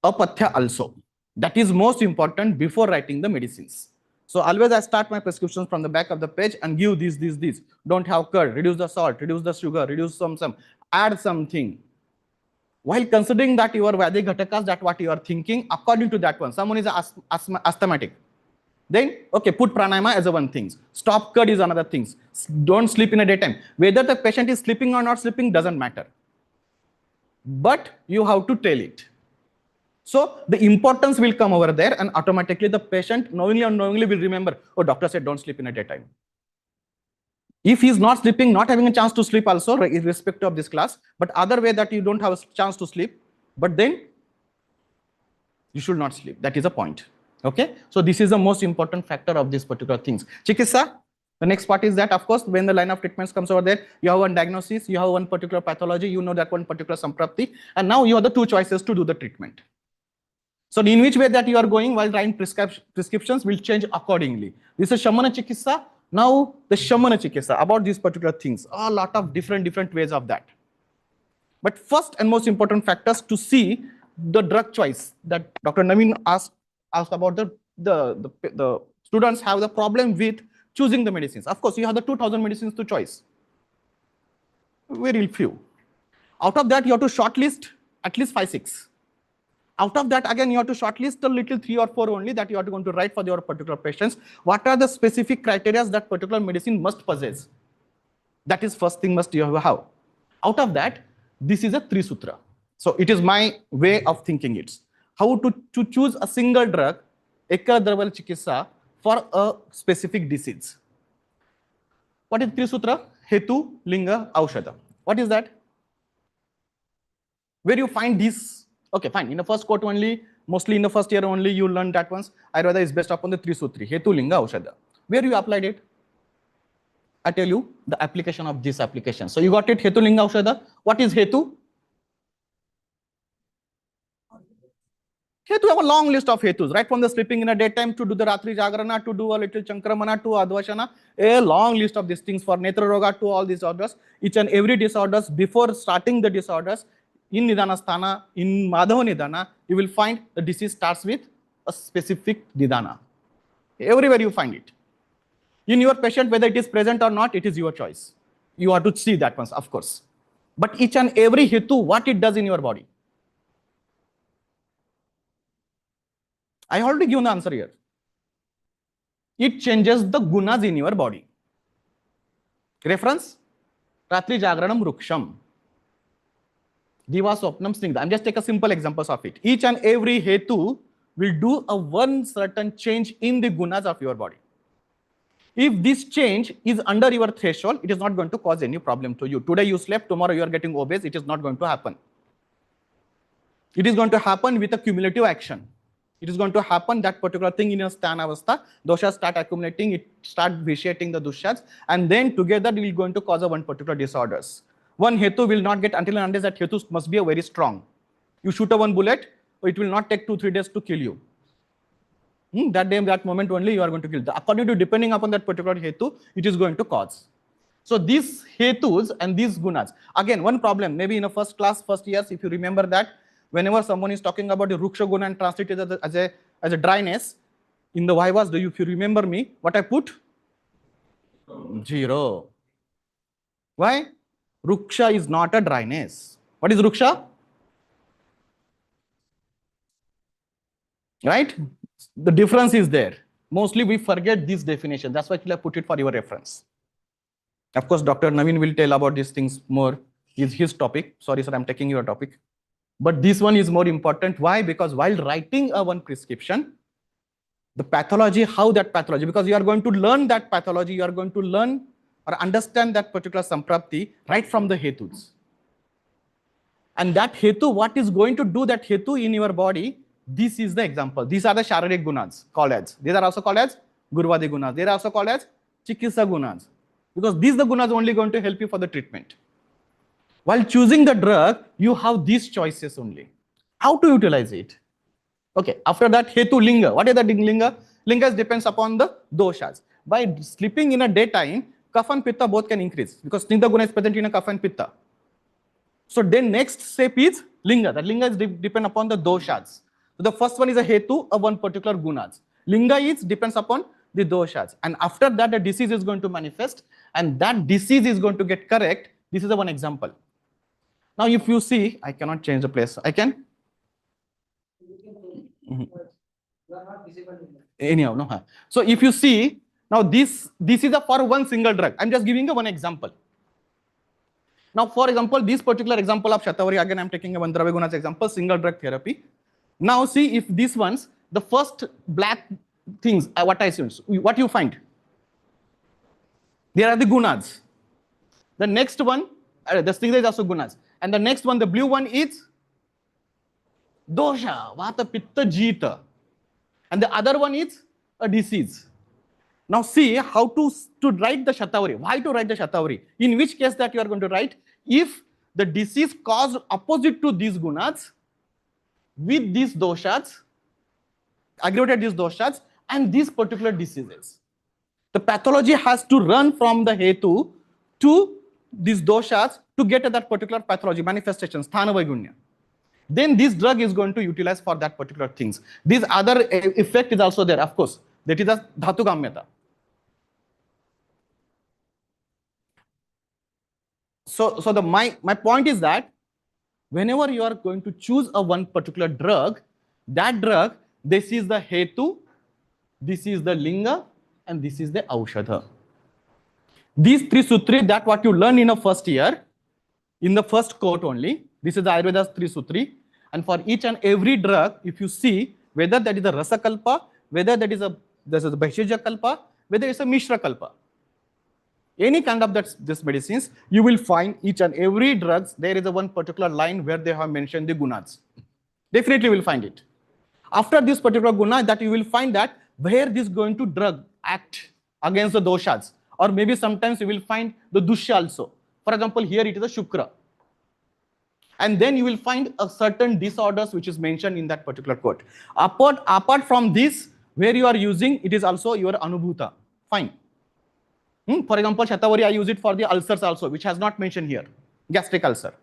Apathya also. That is most important before writing the medicines. So always I start my prescriptions from the back of the page and give this. Don't have curd, reduce the salt, reduce the sugar, reduce some, add something. While considering that your Vedic Ghatakas, that what you are thinking, according to that one, someone is asthmatic. Then, okay, put pranayama as a one thing. Stop curd is another thing. Don't sleep in a daytime. Whether the patient is sleeping or not sleeping doesn't matter. But you have to tell it. So the importance will come over there and automatically the patient knowingly or unknowingly will remember, oh, doctor said don't sleep in a daytime. If he is not sleeping, not having a chance to sleep also, irrespective of this class, but other way that you don't have a chance to sleep, but then you should not sleep. That is a point. Okay. So this is the most important factor of these particular things. Chikitsa, The next part is that, of course, when the line of treatments comes over there, you have one diagnosis, you have one particular pathology, you know that one particular samprapti, and now you have the two choices to do the treatment. So in which way that you are going while writing prescriptions will change accordingly. This is Shamana Chikitsa. Now the Shamana Chikitsa, about these particular things, a lot of different ways of that. But first and most important factors to see the drug choice that Dr. Naveen asked about the students have the problem with choosing the medicines. Of course, you have the 2000 medicines to choice. Very few. Out of that, you have to shortlist at least 5-6. Out of that, again, you have to shortlist a little 3 or 4 only that you are going to write for your particular patients. What are the specific criteria that particular medicine must possess? That is first thing must you have. Out of that, this is a 3 sutra. So it is my way of thinking it. How to choose a single drug, Ekadraval Chikitsa, for a specific disease. What is 3 sutra? Hetu, Linga, Aushadha. What is that? Where you find this? Okay, fine. In the first quote only, mostly in the first year only, you learn that once. Ayurveda is based upon the 3 sutri, Hetu, Linga, Aushadha. Where you applied it? I tell you the application of this application. So you got it, Hetu, Linga, Aushadha. What is Hetu? Hetu have a long list of Hetus, right from the sleeping in a daytime to do the Ratri Jagrana, to do a little Chankramana, to Advashana, a long list of these things for Netra Roga, to all these disorders. Each and every disorders, before starting the disorders, in Nidana Sthana, in Madhava Nidana, you will find the disease starts with a specific Nidana. Everywhere you find it. In your patient, whether it is present or not, it is your choice. You have to see that once, of course. But each and every Hetu, what it does in your body. I already given the answer here. It changes the gunas in your body. Reference? Ratri Jagranam Ruksham. Diva Swapnam Snigdha. I'm just take a simple examples of it. Each and every Hetu will do a one certain change in the gunas of your body. If this change is under your threshold, it is not going to cause any problem to you. Today you slept, tomorrow you are getting obese, it is not going to happen. It is going to happen with a cumulative action. It is going to happen that particular thing in a sthana avastha, doshas start accumulating, it start vitiating the dushas, and then together it will going to cause a one particular disorders. One Hetu will not get until and unless that Hetu must be a very strong. You shoot a one bullet, it will not take 2-3 days to kill you. That day, that moment only you are going to kill. According to depending upon that particular Hetu, it is going to cause. So these Hetus and these gunas, again, one problem, maybe in a first class, first years, if you remember that, whenever someone is talking about the Ruksha guna and translate it as a dryness, in the Vivas, if you remember me, what I put? 0. Why? Ruksha is not a dryness. What is Ruksha? Right? The difference is there. Mostly we forget this definition. That's why I put it for your reference. Of course, Dr. Naveen will tell about these things more. Is his topic. Sorry, sir, I'm taking your topic. But this one is more important. Why? Because while writing a one prescription, the pathology, how that pathology, because you are going to learn that pathology, you are going to learn or understand that particular samprapti right from the Hetus. And that Hetu, what is going to do that Hetu in your body, this is the example. These are the Sharirik gunas called as. These are also called as Gurvadi gunas. They are also called as Chikitsa gunas. Because these the gunas only going to help you for the treatment. While choosing the drug, you have these choices only. How to utilize it? Okay, after that, Hetu Linga. What is the Linga? Linga depends upon the doshas. By sleeping in a daytime, Kapha and Pitta both can increase because Snigdha guna is present in a Kapha and Pitta. So then next step is Linga. That Linga is depend upon the doshas. So the first one is a Hetu of one particular gunas. Linga is depends upon the doshas. And after that, the disease is going to manifest and that disease is going to get correct. This is the one example. Now, if you see, I cannot change the place. I can? Anyhow, no. So if you see, now this is a for one single drug. I'm just giving you one example. Now, for example, this particular example of Shatavari, again, I'm taking a one Dravya example, single drug therapy. Now, see if these ones, the first black things, what I see, what you find? There are the gunas. The next one, the Snigdha is also gunas. And the next one, the blue one is dosha, vata, pitta, jita. And the other one is a disease. Now see how to write the Shatavari. Why to write the Shatavari? In which case that you are going to write, if the disease caused opposite to these gunas, with these doshas, aggravated these doshas, and these particular diseases. The pathology has to run from the hetu to these doshas to get at that particular pathology, manifestations, sthana vaigunya. Then this drug is going to utilize for that particular things. This other effect is also there, of course. That is a dhatu gamyata. So my point is that whenever you are going to choose a one particular drug, that drug, this is the hetu, this is the linga, and this is the aushadha. These three sutri, that what you learn in a first year, in the first court only. This is the Ayurveda's three sutri. And for each and every drug, if you see whether that is a rasa kalpa, whether that is a bhaishija kalpa, whether it's a mishra kalpa, any kind of this medicines, you will find each and every drugs, there is a one particular line where they have mentioned the gunas. Definitely will find it. After this particular guna, that you will find that where this going to drug act against the doshas, or maybe sometimes you will find the dusha also. For example, here it is a shukra. And then you will find a certain disorders which is mentioned in that particular code. Apart from this, where you are using, it is also your anubhuta. Fine. For example, Shatavari, I use it for the ulcers also, which has not mentioned here, gastric ulcer.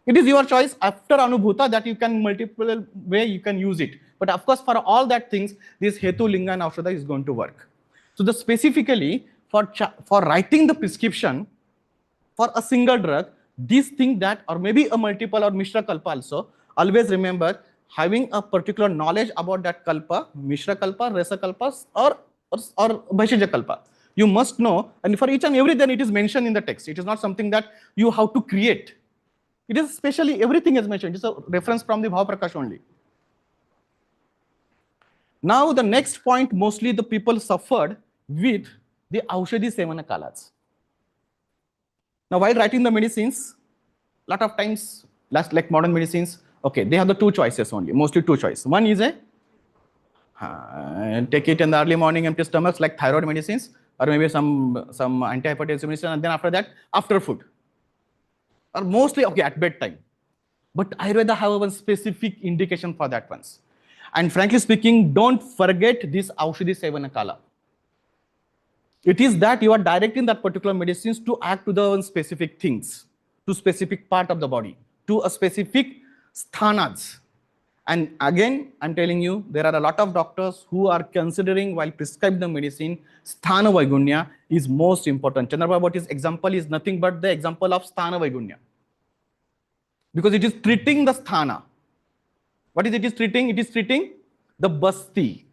It is your choice after anubhuta that you can multiple way you can use it. But of course, for all that things, this hetu, linga, and aushadha is going to work. So the specifically for writing the prescription for a single drug, this thing that, or maybe a multiple or mishra kalpa also, always remember having a particular knowledge about that kalpa, mishra kalpa, rasa kalpas, or bhaishija kalpa. You must know, and for each and every, then it is mentioned in the text. It is not something that you have to create. It is especially, everything is mentioned. It's a reference from the Bhava Prakash only. Now the next point, mostly the people suffered with the Aushadhi Sevana Kalas. Now while writing the medicines, lot of times, like modern medicines, okay, they have the two choices only, mostly two choices. One is take it in the early morning, empty stomachs, like thyroid medicines, or maybe some antihypertensive medicine, and then after that, after food. Or mostly, okay, at bedtime. But Ayurveda have one specific indication for that ones. And frankly speaking, don't forget this Aushadhi Sevana Kala. It is that you are directing that particular medicines to act to the specific things, to specific part of the body, to a specific sthanas. And again, I'm telling you, there are a lot of doctors who are considering while prescribing the medicine, sthana vaigunya is most important. Chandrabhabu's example is nothing but the example of sthana vaigunya. Because it is treating the sthana. What is it is treating? It is treating the basti.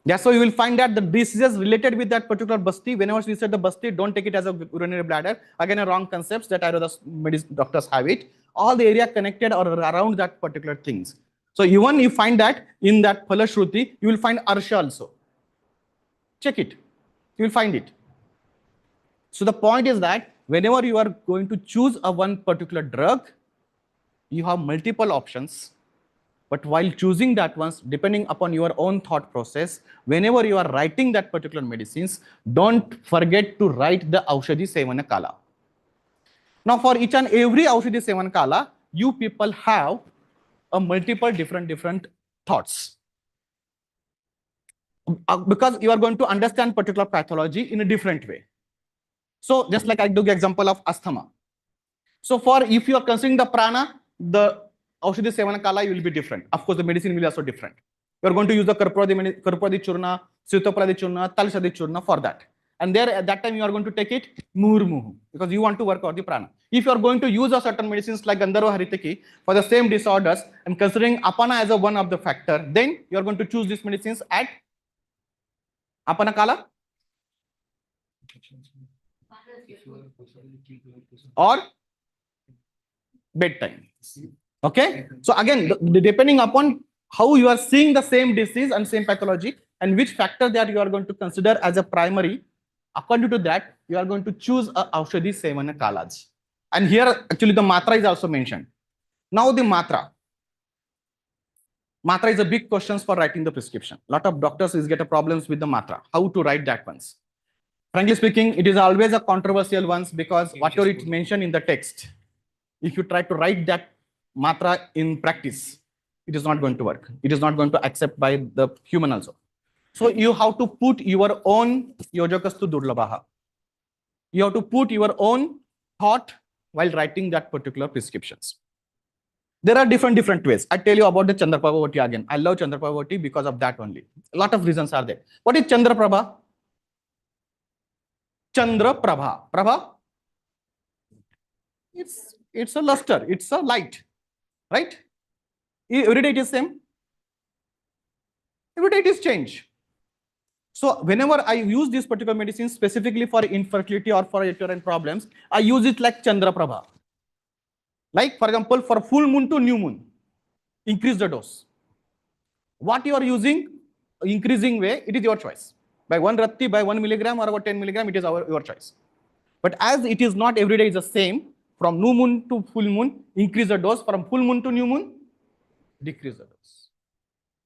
That's why you will find that the diseases related with that particular basti, whenever we said the basti, don't take it as a urinary bladder. Again, a wrong concepts that Ayurveda doctors have it. All the area connected or around that particular things. So even you find that in that Phalashruti, you will find Arsha also. Check it. You will find it. So the point is that whenever you are going to choose a one particular drug, you have multiple options. But while choosing that ones, depending upon your own thought process, whenever you are writing that particular medicines, don't forget to write the Aushadhi Sevana Kala. Now for each and every Aushadhi Sevana Kala, you people have a multiple different thoughts. Because you are going to understand particular pathology in a different way. So just like I took the example of asthma. So for if you are considering the prana, the Aushadhi Sevana Kala will be different. Of course, the medicine will be also different. You are going to use the Karpuradi Churna, Sitopradi Churna, Talshadi Churna for that. And there at that time you are going to take it Murmuhu because you want to work out the prana. If you are going to use a certain medicines like Gandharva Haritaki for the same disorders and considering Apana as a one of the factor, then you are going to choose these medicines at Apana Kala or bedtime. Okay, so again, depending upon how you are seeing the same disease and same pathology and which factor that you are going to consider as a primary, according to that, you are going to choose a Aushadhi Sevana Kalas. And here, actually, the matra is also mentioned. Now the matra. Matra is a big question for writing the prescription. A lot of doctors is get a problems with the matra, how to write that ones. Frankly speaking, it is always a controversial ones because whatever it mentioned in the text, if you try to write that matra in practice, it is not going to work. It is not going to accept by the human also. So you have to put your own yojakastu durlabaha. You have to put your own thought while writing that particular prescriptions. There are different ways. I tell you about the Chandraprabhavati again. I love Chandraprabhavati because of that only. A lot of reasons are there. What is Chandraprabha? Chandraprabha. Prabha? It's a luster. It's a light. Right? Every day it is same. Every day it is change. So whenever I use this particular medicine specifically for infertility or for uterine problems, I use it like Chandraprabha. Like for example, for full moon to new moon, increase the dose. What you are using, increasing way, it is your choice. By 1 rati, by 1 milligram or about 10 milligram, it is your choice. But as it is not every day is the same, from new moon to full moon, increase the dose. From full moon to new moon, decrease the dose.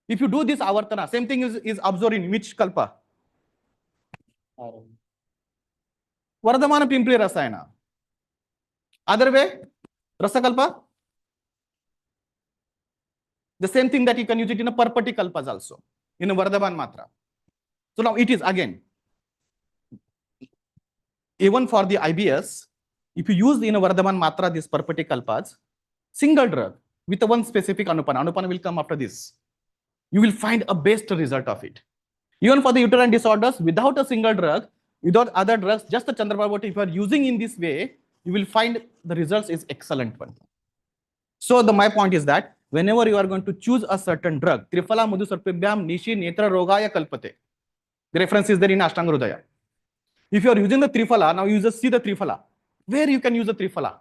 If you do this avartana, same thing is observed in which kalpa? Vardhamana Pimpri Rasayana. Other way, Rasakalpa. The same thing that you can use it in a Parpati Kalpas also, in a Vardhaman Matra. So now it is again, even for the IBS, if you use in a Vardhaman Matra, this Parpati Kalpas, single drug with a one specific Anupana, Anupana will come after this. You will find a best result of it. Even for the uterine disorders, without a single drug, without other drugs, just the Chandraprabhavati, if you are using in this way, you will find the results is excellent one. So my point is that whenever you are going to choose a certain drug, Triphala Madhu Sarpibhyam Nishi Netra Rogaya Kalpate. The reference is there in Ashtanga Hridaya. If you are using the Triphala, now you just see the Triphala. Where you can use the Triphala?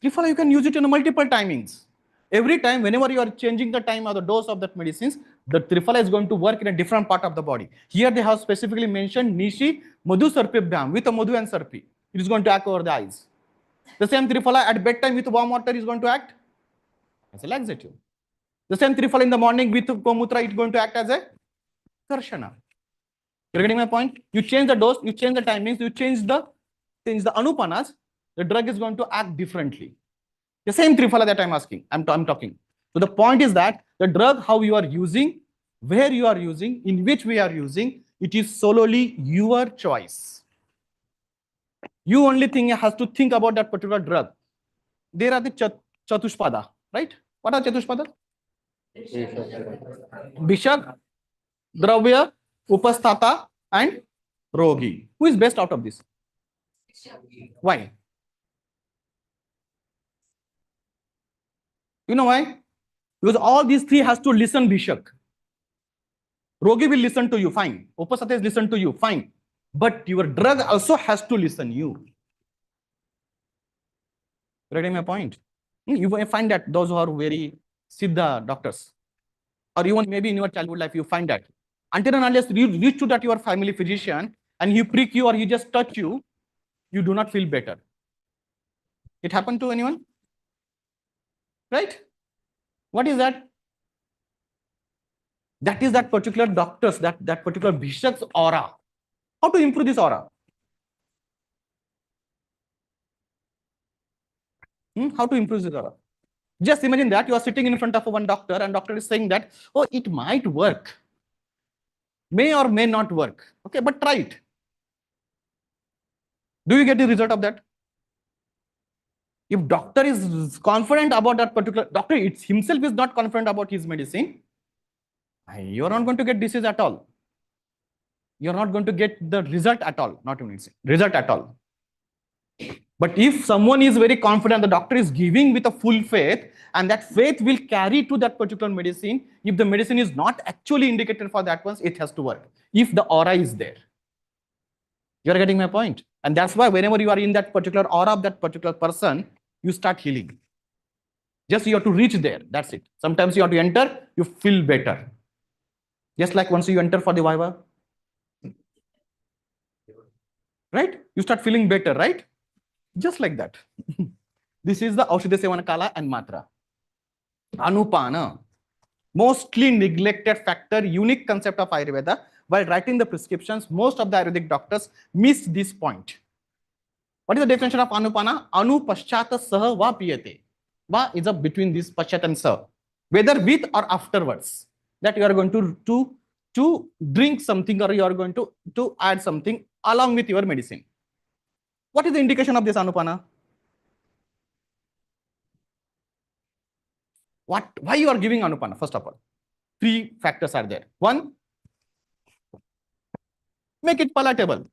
Triphala you can use it in multiple timings. Every time, whenever you are changing the time or the dose of that medicines, the Triphala is going to work in a different part of the body. Here they have specifically mentioned Nishi Madhu Sarpibhyam with a Madhu and Sarpi. It is going to act over the eyes. The same Triphala at bedtime with warm water is going to act as a laxative. The same Triphala in the morning with Komutra is going to act as a Karshana. You're getting my point? You change the dose, you change the timings, you change the Anupanas, the drug is going to act differently. The same Triphala that I'm talking. So the point is that the drug, how you are using, where you are using, in which way you are using, it is solely your choice. You only has to think about that particular drug. There are the Chatushpada, right? What are Chatushpada? Bishak, Dravya, Upasthata, and Rogi. Who is best out of this? Why? You know why? Because all these three has to listen Bishak. Rogi will listen to you, fine. Upasthata is listen to you, fine. But your drug also has to listen you. Getting my point? You may find that those who are very Siddha doctors, or even maybe in your childhood life, you find that until and unless you reach to that your family physician and he prick you or he just touch you, you do not feel better. It happened to anyone? Right? What is that? That is that particular doctor's, that particular Bishak's aura. How to improve this aura? How to improve this aura? Just imagine that you are sitting in front of one doctor and doctor is saying that, oh, it might work. May or may not work. Okay, but try it. Do you get the result of that? If doctor is confident about that particular, doctor himself is not confident about his medicine, you are not going to get disease at all. You are not going to get the result at all, not even result at all. But if someone is very confident, the doctor is giving with a full faith, and that faith will carry to that particular medicine. If the medicine is not actually indicated for that one, it has to work. If the aura is there. You're getting my point? And that's why whenever you are in that particular aura of that particular person, you start healing. Just you have to reach there. That's it. Sometimes you have to enter, you feel better. Just like once you enter for the Viva. Right? You start feeling better, right? Just like that. This is the Aushadha Sevana Kala and Matra. Anupana. mostly neglected factor, unique concept of Ayurveda. While writing the prescriptions, most of the Ayurvedic doctors miss this point. What is the definition of Anupana? Anu paschata saha va piyate. Va is a between this paschat and sa. Whether with or afterwards. That you are going to drink something or you are going to add something along with your medicine. What is the indication of this Anupana? Why you are giving Anupana? First of all, 3 factors are there. 1, make it palatable.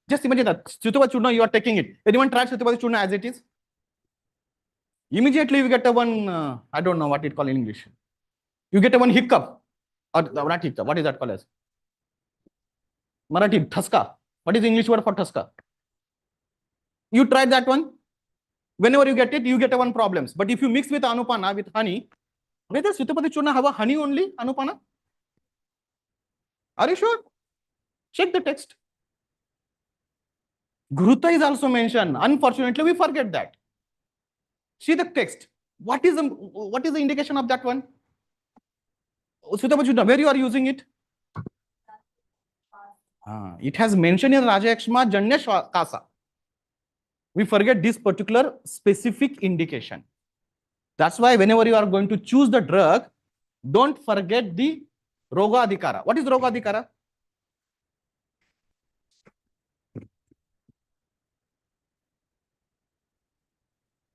Just imagine that Sutava Churna, you are taking it. Anyone tried Sutava Churna as it is? Immediately you get a one, I don't know what it called in English. You get a one hiccup. Or not hiccup, what is that called as? Marathi, Thaska. What is the English word for Thaska? You tried that one. Whenever you get it, you get a one problems. But if you mix with Anupana, with honey, whether Sutapati Churna have a honey only, Anupana? Are you sure? Check the text. Gruta is also mentioned. Unfortunately, we forget that. See the text. What is the indication of that one? Sutapati Churna, where you are using it? It has mentioned in Raja Yakshma Janya Kasa. We forget this particular specific indication. That's why whenever you are going to choose the drug, don't forget the Roga Adhikara. What is Roga Adhikara?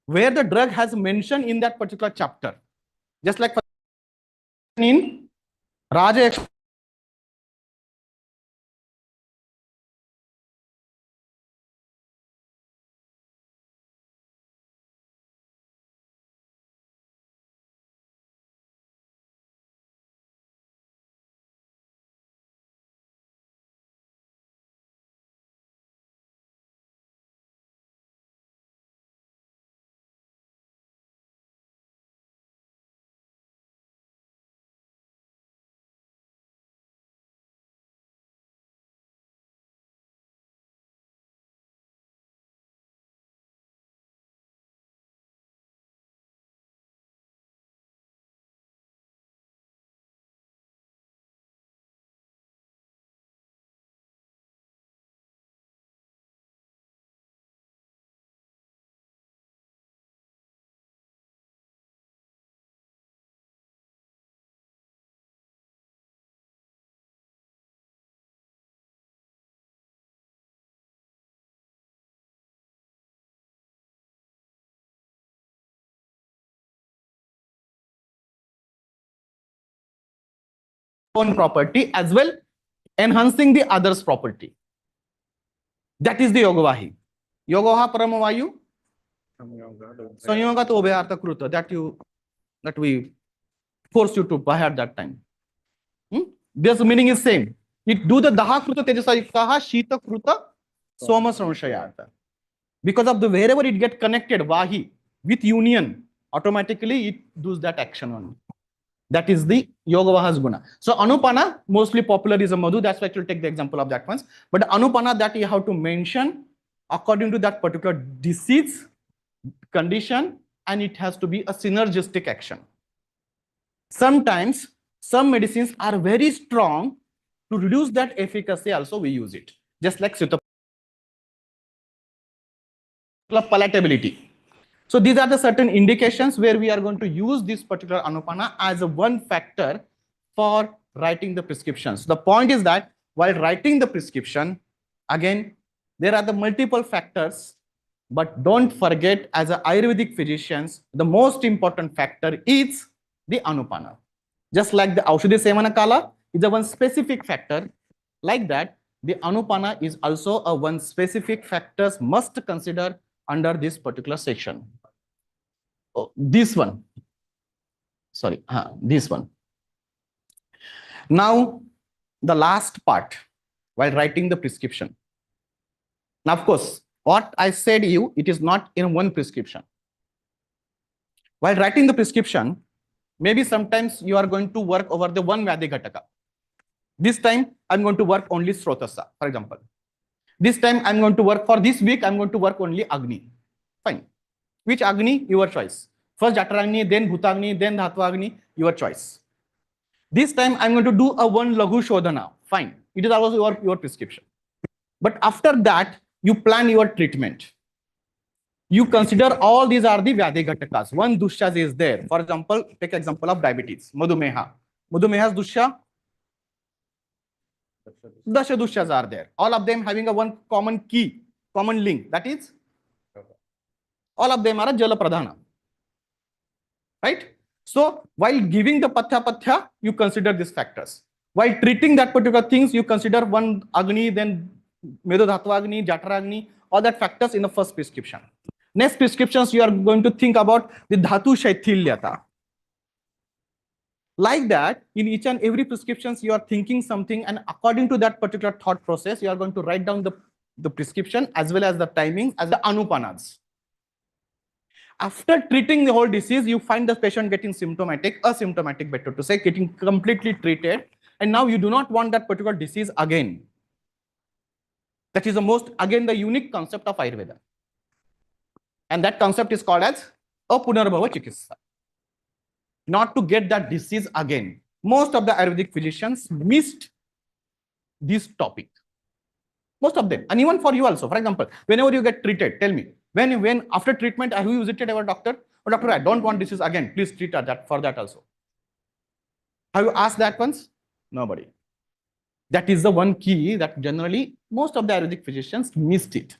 Where the drug has mentioned in that particular chapter. Just like in Raja Yakshma. Own property as well, enhancing the other's property. That is the Yogavahi. Yogaha Paramavayu. Sanyoga to Obeyartha Kruta. That we force you to buy at that time. This meaning is same. It do the Daha Kruta Tejasa Kaha Shita Kruta Soma Samshayartha. Because of the wherever it get connected, Vahi, with union, automatically it does that action only. That is the Yogavaha's guna. So Anupana, mostly popular is a Madhu. That's why I will take the example of that one. But Anupana that you have to mention according to that particular disease, condition, and it has to be a synergistic action. Sometimes some medicines are very strong. To reduce that efficacy also we use it. Just like palatability. So these are the certain indications where we are going to use this particular Anupana as a one factor for writing the prescriptions. The point is that while writing the prescription, again, there are the multiple factors, but don't forget as a Ayurvedic physicians, the most important factor is the Anupana. Just like the Aushadhi Sevana Kala is a one specific factor, like that, the Anupana is also a one specific factors must consider under this particular section. Oh, this one. Sorry, this one. Now, the last part while writing the prescription. Now, of course, what I said you, it is not in one prescription. While writing the prescription, maybe sometimes you are going to work over the one Vyadhi Ghataka. This time, I'm going to work only Srotasa, for example. This time, I'm going to work for this week, I'm going to work only Agni. Fine. Which Agni? Your choice. First Jataragni, then Bhutagni, then Dhatva Agni, your choice. This time I'm going to do a one Laghu Shodhana. Fine. It is also your prescription. But after that, you plan your treatment. You consider all these are the Vyadhi Ghatakas. One Dushya is there. For example, take example of diabetes, Madhumeha. Madhumeha's Dushya, Dasha Dushyas are there. All of them having a one common key, common link. That is, all of them are a Jala Pradhana. Right? So while giving the Patya, you consider these factors. While treating that particular things, you consider one Agni, then Medodhatva Agni, Jatra Agni, all that factors in the first prescription. Next prescriptions, you are going to think about the Dhatu Shaithilyata. Like that, in each and every prescriptions, you are thinking something, and according to that particular thought process, you are going to write down the prescription as well as the timing as the anupanas. After treating the whole disease, you find the patient getting symptomatic, asymptomatic, better to say, getting completely treated, and now you do not want that particular disease again. That is the most, again, the unique concept of Ayurveda. And that concept is called as Apunarbhava Chikitsa. Not to get that disease again. Most of the Ayurvedic physicians missed this topic. Most of them. And even for you also. For example, whenever you get treated, tell me, when after treatment, have you visited our doctor? Oh, doctor, I don't want disease again. Please treat that for that also. Have you asked that once? Nobody. That is the one key that generally most of the Ayurvedic physicians missed it.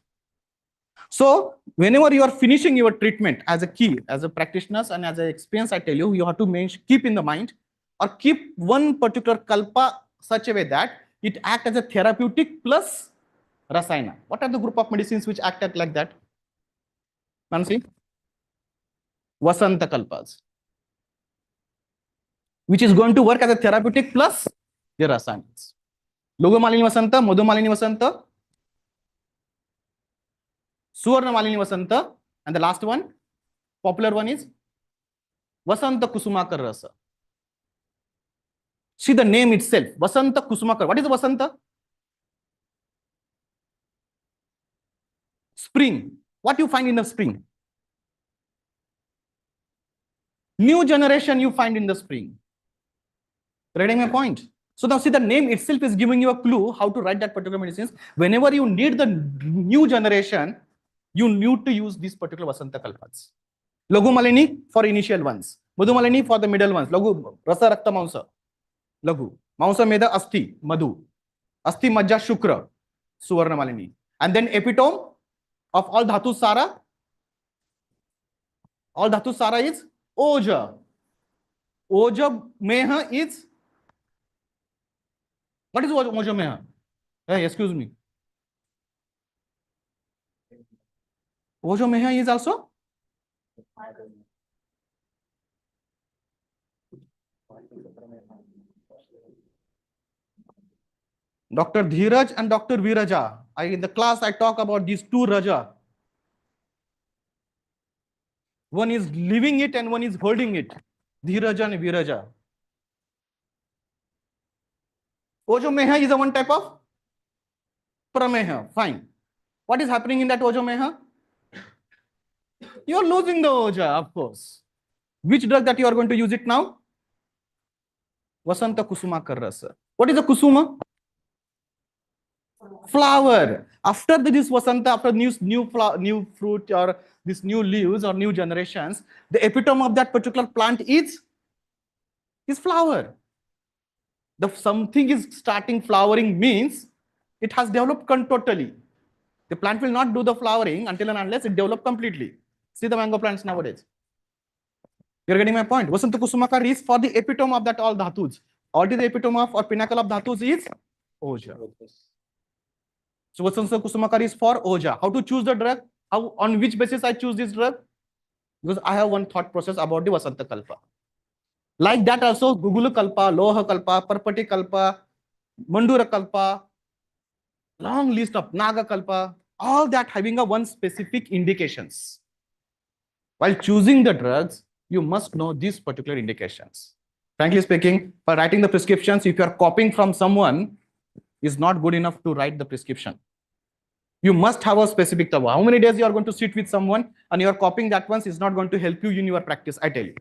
So whenever you are finishing your treatment as a key, as a practitioner and as an experience, I tell you, you have to keep in the mind or keep one particular kalpa such a way that it acts as a therapeutic plus rasayana. What are the group of medicines which act like that? Mansi? Vasanta kalpas. Which is going to work as a therapeutic plus the rasayanas. Logomalini Vasanta, Madhumalini Vasanta, Suvarna Malini Vasanta, and the last one, popular one is Vasanta Kusumakar Rasa. See the name itself, Vasanta Kusumakar. What is Vasanta? Spring. What you find in the spring? New generation you find in the spring. Reading my point? So now see the name itself is giving you a clue how to write that particular medicines. Whenever you need the new generation, you need to use these particular Vasanta Kalpas. Laghu Malini for initial ones. Madhu Malini for the middle ones. Laghu Rasa Rakta Maunsa. Laghu. Maunsa Meda Asti. Madhu. Asti Majja Shukra. Suvarna Malini. And then epitome of all Dhatu Sara. All Dhatu Sara is Oja. Oja Meha is. What is Oja Meha? Hey, excuse me. Ojo Meha is also Dr. Dheeraj and Dr. Viraja. In the class, I talk about these two Raja. One is living it and one is holding it. Dheeraja and Viraja. Ojo Meha is a one type of Prameha. Fine. What is happening in that Ojo Meha? You are losing the Oja, of course. Which drug that you are going to use it now? Vasanta Kusumakar Rasa. What is a Kusuma? Flower. After this Vasanta, after new fruit or this new leaves or new generations, the epitome of that particular plant is flower. The something is starting flowering means it has developed totally. The plant will not do the flowering until and unless it develops completely. See the mango plants nowadays. You're getting my point. Vasanta Kusumakar is for the epitome of that all dhatus. What is the epitome of or pinnacle of dhatus is Oja. So Vasanta Kusumakar is for Oja. How to choose the drug? On which basis I choose this drug? Because I have one thought process about the Vasanta Kalpa. Like that also Gugula Kalpa, Loha Kalpa, Parpati Kalpa, Mandura Kalpa, long list of Naga Kalpa, all that having a one specific indications. While choosing the drugs, you must know these particular indications. Frankly speaking, for writing the prescriptions, if you are copying from someone, is not good enough to write the prescription. You must have a specific tava. How many days you are going to sit with someone and you are copying that once is not going to help you in your practice, I tell you.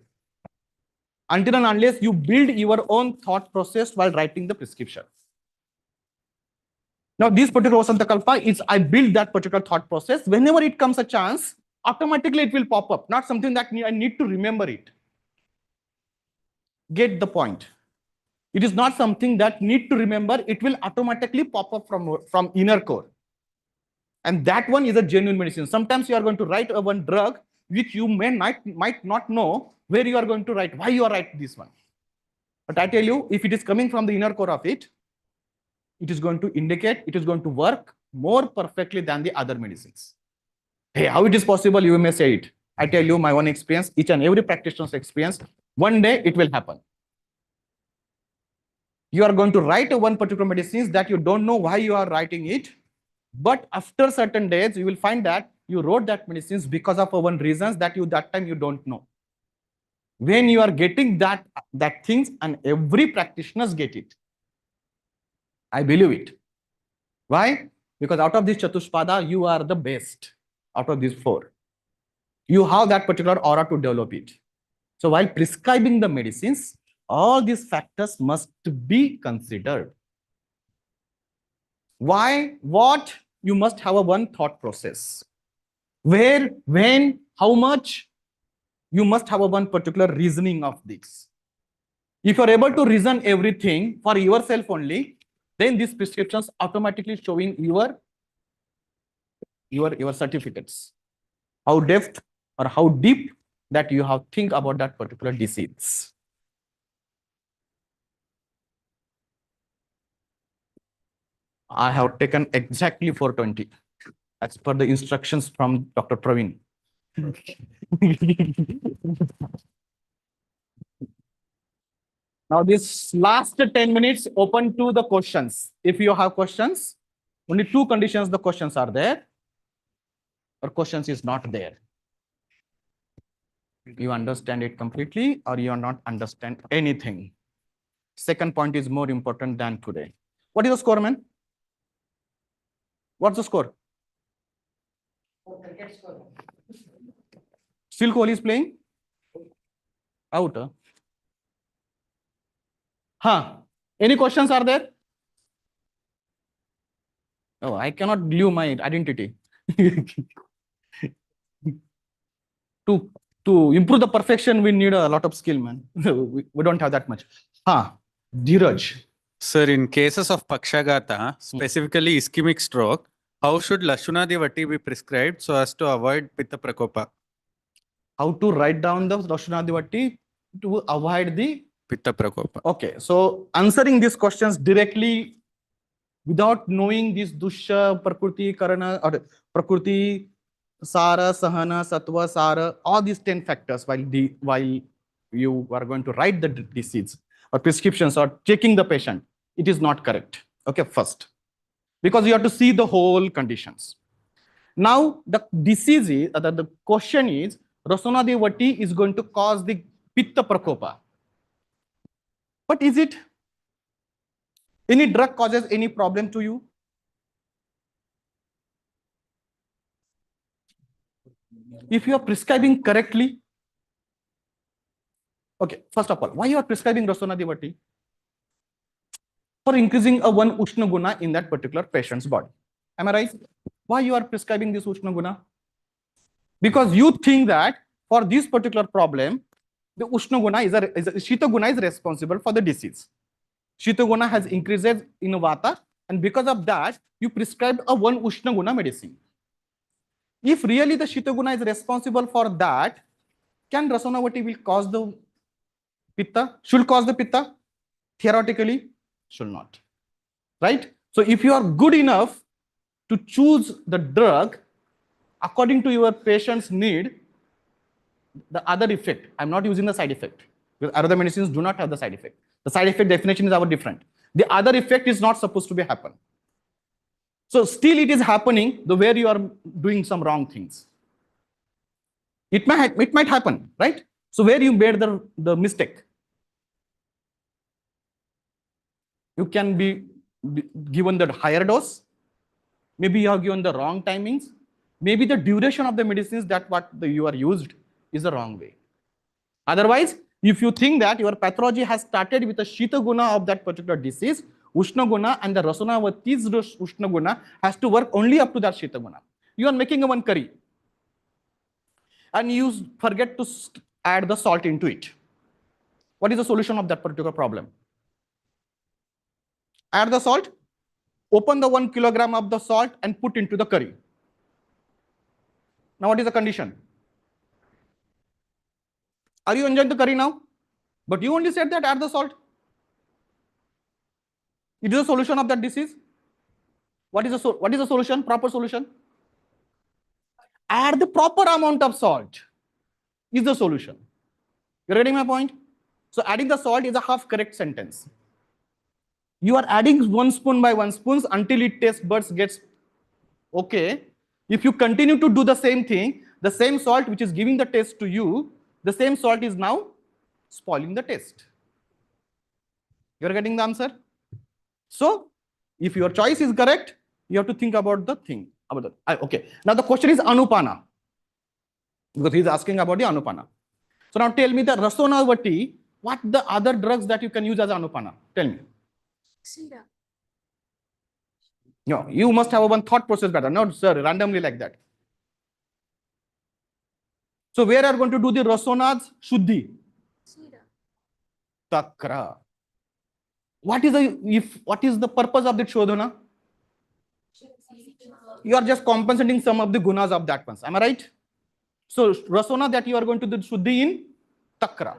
until and unless you build your own thought process while writing the prescription. Now, this particular Vasantakalpa is I build that particular thought process. Whenever it comes a chance, automatically it will pop up, not something that I need to remember it. Get the point. It is not something that need to remember. It will automatically pop up from inner core. And that one is a genuine medicine. Sometimes you are going to write a one drug which you might not know where you are going to write, why you are writing this one. But I tell you, if it is coming from the inner core of it, it is going to indicate, it is going to work more perfectly than the other medicines. Hey, how it is possible? You may say it. I tell you my own experience, each and every practitioner's experience, one day it will happen. You are going to write one particular medicines that you don't know why you are writing it. But after certain days, you will find that you wrote that medicines because of one reasons that time you don't know. When you are getting that things, and every practitioners get it. I believe it. Why? Because out of this Chatushpada, you are the best out of these four. You have that particular aura to develop it. So while prescribing the medicines, all these factors must be considered. Why? What? You must have a one thought process. Where, when, how much? You must have a one particular reasoning of this. If you are able to reason everything for yourself only, then these prescriptions automatically showing your certificates. How depth or how deep that you have think about that particular disease. I have taken exactly 420 as per the instructions from Dr. Praveen. Now this last 10 minutes open to the questions. If you have questions, only two conditions the questions are there or questions is not there. You understand it completely or you are not understand anything. Second point is more important than today. What is the score, man? What's the score? Still Kohli is playing? Out. Huh? Any questions are there? Oh, I cannot leave my identity. To improve the perfection, we need a lot of skill, man. we don't have that much. Dheeraj. Sir, in cases of Pakshagata, specifically ischemic stroke, how should Lashunadivati be prescribed so as to avoid Pitta Prakopa? How to write down the Lashunadivati to avoid the Pitta Prakopa. Okay, so answering these questions directly without knowing this Dusha, Prakriti, Karana, or Prakriti, Sara, Sahana, Sattva, Sara, all these 10 factors while you are going to write the disease or prescriptions or checking the patient, it is not correct. Okay, first. Because you have to see the whole conditions. Now, the disease is, the question is, Rasanadivati is going to cause the Pitta Prakopa. But is it? Any drug causes any problem to you? If you are prescribing correctly, okay, first of all, why you are prescribing Rasanadivati? For increasing a one Ushna Guna in that particular patient's body. Am I right? Why you are prescribing this Ushna Guna? Because you think that for this particular problem, the Ushna Guna Shita Guna is responsible for the disease. Shita Guna has increases in Vata, and because of that, you prescribed a one Ushna Guna medicine. If really the Shita Guna is responsible for that, can Rasanavati will cause the Pitta? Should cause the Pitta? Theoretically, should not. Right? So if you are good enough to choose the drug according to your patient's need, the other effect, I'm not using the side effect, because other medicines do not have the side effect. The side effect definition is our different. The other effect is not supposed to be happen. So still it is happening the where you are doing some wrong things. It might happen, right? So where you made the mistake. You can be given the higher dose. Maybe you have given the wrong timings. Maybe the duration of the medicines that you are used is the wrong way. Otherwise, If you think that your pathology has started with the Shita guna of that particular disease, Ushna guna and the Rasanavati's Ushna guna has to work only up to that Shita guna. You are making a one curry and you forget to add the salt into it. What is the solution of that particular problem? Add the salt, open the 1 kilogram of the salt and put into the curry. Now what is the condition? Are you enjoying the curry now? But you only said that add the salt. It is a solution of that disease. What is the solution? Proper solution? Add the proper amount of salt is the solution. You're getting my point? So adding the salt is a half correct sentence. You are adding 1 spoon by 1 spoon until it taste buds gets okay. If you continue to do the same thing, the same salt which is giving the taste to you, the same salt is now spoiling the taste. You're getting the answer? So if your choice is correct, you have to think about the thing. Okay. Now the question is Anupana. Because he's asking about the Anupana. So now tell me the Rasonavati, what the other drugs that you can use as Anupana? Tell me. No, you must have one thought process better, not sir, randomly like that. So where are you going to do the Rasonads? Shuddhi. Takra. What is the purpose of the Shodhana? You are just compensating some of the gunas of that one. Am I right? So Rasona that you are going to do Shuddhi in Takra.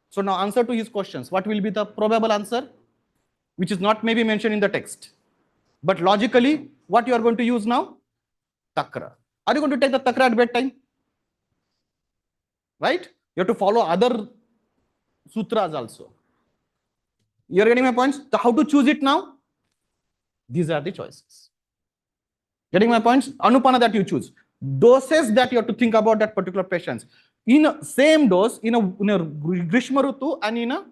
So now answer to his questions. What will be the probable answer? Which is not maybe mentioned in the text. But logically, what you are going to use now? Takra. Are you going to take the Takra at bedtime? Right? You have to follow other sutras also. You are getting my points? So how to choose it now? These are the choices. Getting my points? Anupana that you choose. Doses that you have to think about that particular patients. In a same dose, in a Grishma Rutu and in a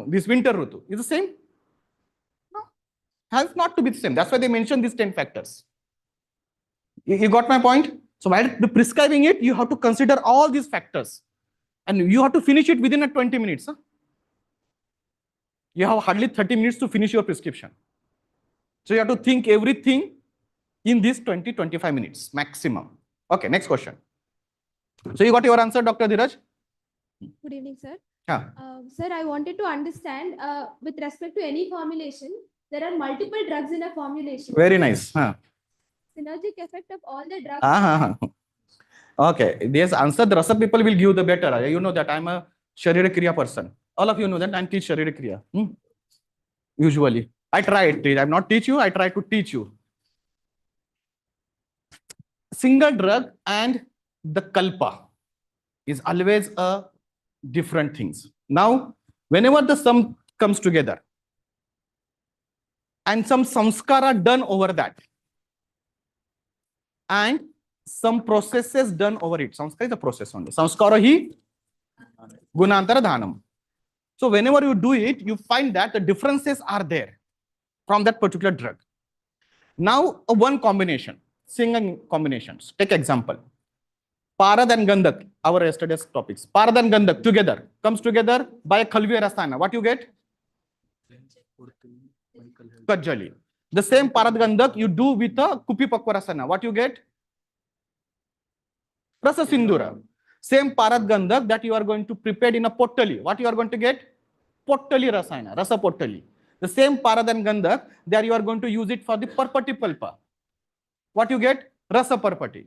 this winter Rutu. Is the same? No. Has not to be the same. That's why they mentioned these 10 factors. You got my point? So while prescribing it, you have to consider all these factors. And you have to finish it within 20 minutes. Huh? You have hardly 30 minutes to finish your prescription. So you have to think everything in this 20-25 minutes maximum. Okay, next question. So you got your answer, Dr. Dhiraj? Good evening, sir. Yeah. Sir, I wanted to understand with respect to any formulation, there are multiple drugs in a formulation. Very nice. Huh. Synergic effect of all the drugs. Okay, this answer the rest of people will give the better. You know that I'm a Sharira Kriya person. All of you know that I teach Sharira Kriya. Usually. I try to I'm not teach you, I try to teach you. Single drug and the kalpa is always a different things. Now, whenever the sum comes together and some samskara done over that and some processes done over it. Samskara is a process only. Samskara hi gunantara dhanam. So whenever you do it, you find that the differences are there from that particular drug. Now, one combination, single combinations. Take example. Parad and Gandak, our yesterday's topics. Parad and Gandak together, comes together by a Khalvi Rasana. What you get? Kajali. The same Parad Gandak you do with a Kupi Pakwa Rasana. What you get? Rasa Sindura. Same Parad Gandak that you are going to prepare in a Pottali. What you are going to get? Pottali Rasana, Rasa Pottali. The same Parad and Gandak, there you are going to use it for the Parpati Palpa. What you get? Rasa Parpati.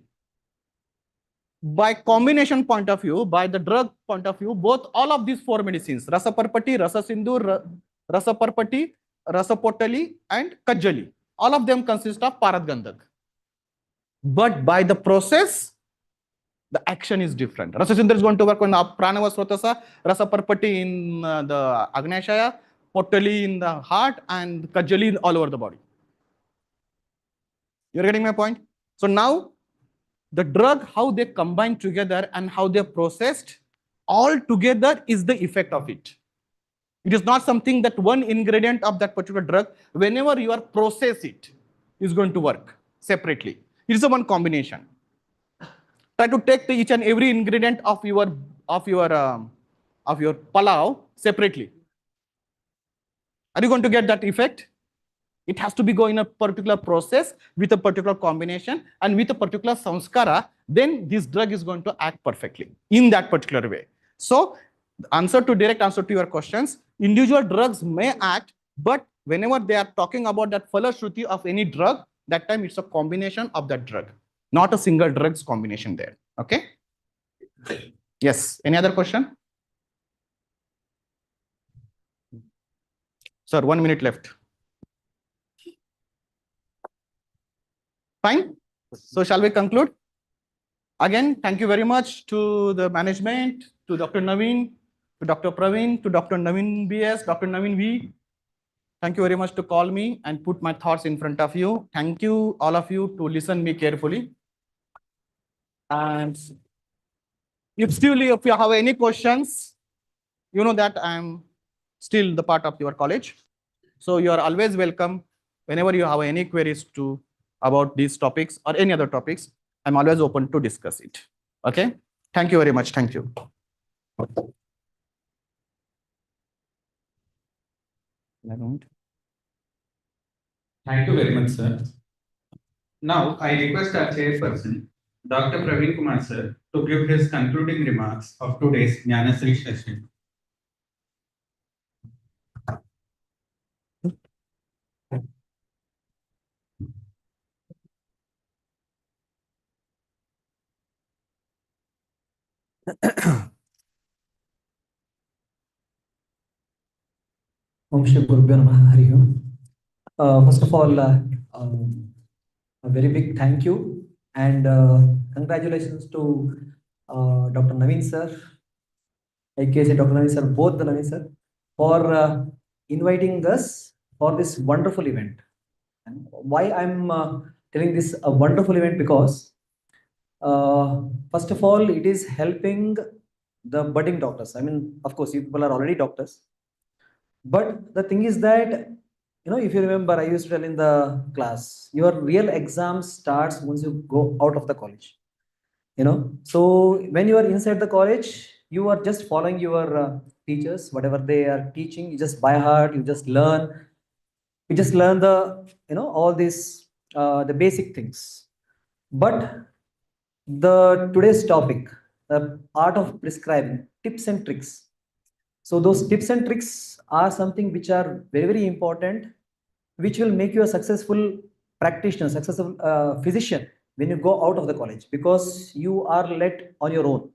By combination point of view, by the drug point of view, both all of these 4 medicines, Rasa Parpati, Rasa Sindur, Rasa Parpati, Rasa Pottali and Kajali, all of them consist of Parad Gandak. But by the process, the action is different. Rasa Sindur is going to work on Pranava Srotasa, Rasa Parpati in the Agnashaya, Pottali in the heart and Kajali all over the body. You're getting my point? So now, the drug, how they combine together and how they're processed, all together is the effect of it. It is not something that one ingredient of that particular drug, whenever you are process it, is going to work separately. It is a one combination. Try to take each and every ingredient of of your palau separately. Are you going to get that effect? It has to be go in a particular process with a particular combination and with a particular samskara, then this drug is going to act perfectly in that particular way. So direct answer to your questions, individual drugs may act, but whenever they are talking about that falashruti of any drug, that time it's a combination of that drug, not a single drugs combination there. Okay. Yes. Any other question? Sir, 1 minute left. Fine. So shall we conclude? Again, thank you very much to the management, to Dr. Naveen, to Dr. Praveen, to Dr. Naveen BS, Dr. Naveen V. Thank you very much to call me and put my thoughts in front of you. Thank you, all of you, to listen me carefully. And if you have any questions, you know that I'm still the part of your college. So you are always welcome whenever you have any queries about these topics or any other topics. I'm always open to discuss it. Okay. Thank you very much. Thank you. Thank you very much, sir. Now, I request our chairperson, Dr. Praveen Kumar, sir, to give his concluding remarks of today's Jnanasri session. Om Shri Gurubhyo Namaha. Hari Om. First of all, a very big thank you and congratulations to Dr. Naveen sir, aka Dr. Naveen sir, both the Naveen sir, for inviting us for this wonderful event. And why I'm telling this a wonderful event, because first of all, it is helping the budding doctors. I mean, of course, you people are already doctors. But the thing is that, if you remember, I used to tell in the class, your real exam starts once you go out of the college. So when you are inside the college, you are just following your teachers, whatever they are teaching, you just by heart, you just learn. You just learn all these, the basic things. But today's topic, the art of prescribing, tips and tricks. So those tips and tricks are something which are very, very important, which will make you a successful practitioner, successful physician when you go out of the college, because you are let on your own.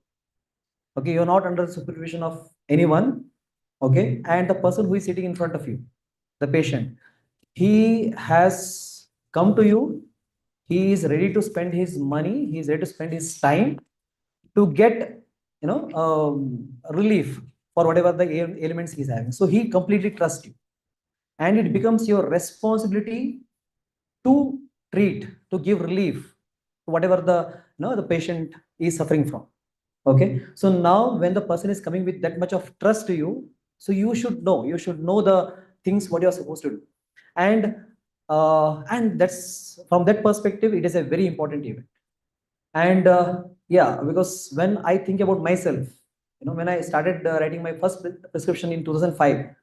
Okay, you're not under the supervision of anyone. Okay, and the person who is sitting in front of you, the patient, he has come to you. He is ready to spend his money. He is ready to spend his time to get, relief for whatever the ailments he's having. So he completely trusts you, and it becomes your responsibility to treat, to give relief to whatever the patient is suffering from. Okay, so now when the person is coming with that much of trust to you, so you should know the things what you're supposed to do, and that's, from that perspective, it is a very important event. And yeah, because when I think about myself, when I started writing my first prescription in 2005,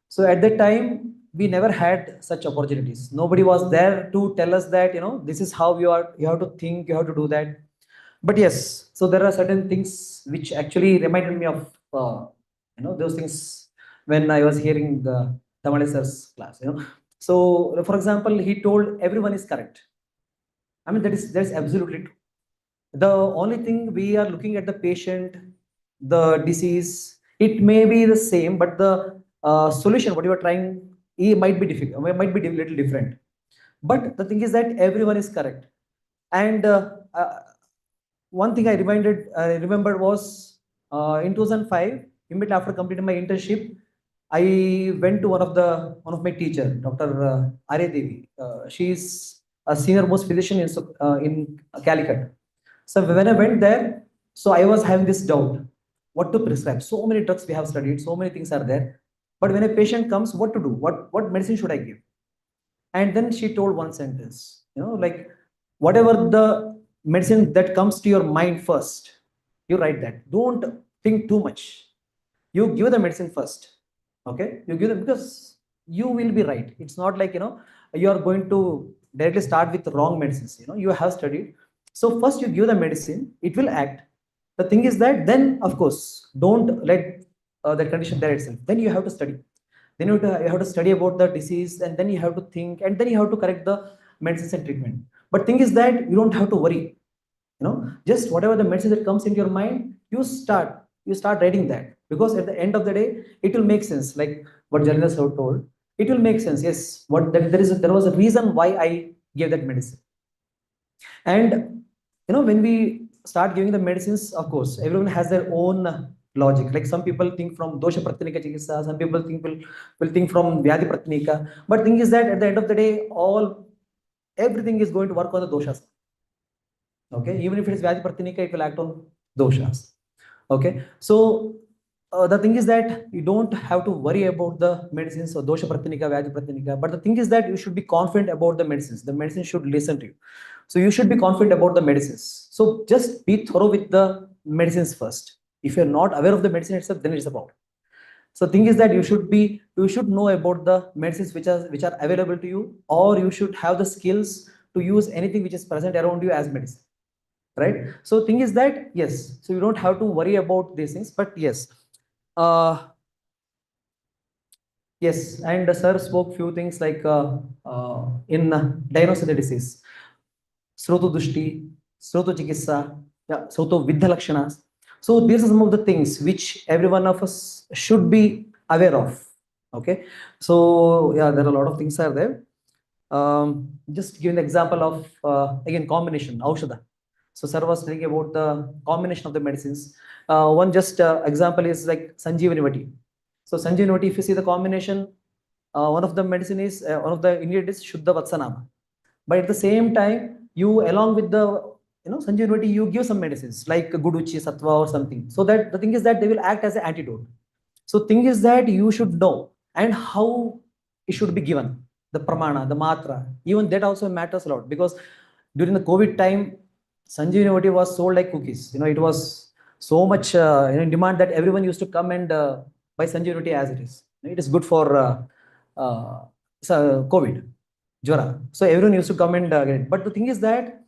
so at that time we never had such opportunities. Nobody was there to tell us that this is how you have to think, you have to do that. But yes, so there are certain things which actually reminded me of those things when I was hearing the Tamale sir's class. So for example, he told everyone is correct. I mean, that's absolutely true. The only thing we are looking at the patient, the disease, it may be the same, but the solution, what you are trying, it might be difficult, it might be a little different. But the thing is that everyone is correct. And one thing I remembered was in 2005, immediately after completing my internship, I went to one of my teacher, Dr. Arya Devi. She is a senior most physician in Calicut. So when I went there, so I was having this doubt, what to prescribe. So many drugs we have studied, so many things are there. But when a patient comes, what to do? What medicine should I give? And then she told one sentence, like, whatever the medicine that comes to your mind first, you write that. Don't think too much. You give the medicine first. Okay, you give them because you will be right. It's not like you are going to directly start with wrong medicines. You have studied. So first you give the medicine, it will act. The thing is that then of course don't let that condition there itself. Then you have to study. Then you have to study about the disease, and then you have to think, and then you have to correct the medicines and treatment. But thing is that you don't have to worry. Just whatever the medicine that comes into your mind, you start writing that, because at the end of the day it will make sense, like what journalists have told. It will make sense, yes, what that there was a reason why I gave that medicine. And when we start giving the medicines, of course everyone has their own logic. Like some people think from dosha pratyanika chikitsa, some people will think from vyadhi pratyanika. But thing is that at the end of the day, everything is going to work on the doshas. Okay, even if it is vyadhi pratyanika, it will act on doshas. Okay, so the thing is that you don't have to worry about the medicines or dosha pratyanika, vyadhi pratyanika. But the thing is that you should be confident about the medicines. The medicine should listen to you. So you should be confident about the medicines. So just be thorough with the medicines first. If you're not aware of the medicine itself, then it's a problem. So thing is that you should know about the medicines which are available to you, or you should have the skills to use anything which is present around you as medicine. Right? So thing is that, yes, so you don't have to worry about these things. But yes, yes, and sir spoke few things like in diagnosing the disease. Sroto Dushti, Sroto Chikitsa, yeah, Sroto Vidya Lakshanas. So these are some of the things which every one of us should be aware of. Okay, so yeah, there are a lot of things are there. Just giving the example of again combination, Aushadha. So sir was telling about the combination of the medicines. One just example is like Sanjeevani Vati. So Sanjeevani Vati, if you see the combination, one of the medicine is one of the ingredients is Shuddha Vatsanama. But at the same time, you along with the Sanjeevani, you give some medicines like Guduchi, Sattva or something. So that the thing is that they will act as an antidote. So thing is that you should know and how it should be given. The pramana, the matra, even that also matters a lot, because during the COVID time, Sanjeevani was sold like cookies. It was so much in demand that everyone used to come and buy Sanjeevani as it is. It is good for COVID. Jwara. So everyone used to come and get it. But the thing is that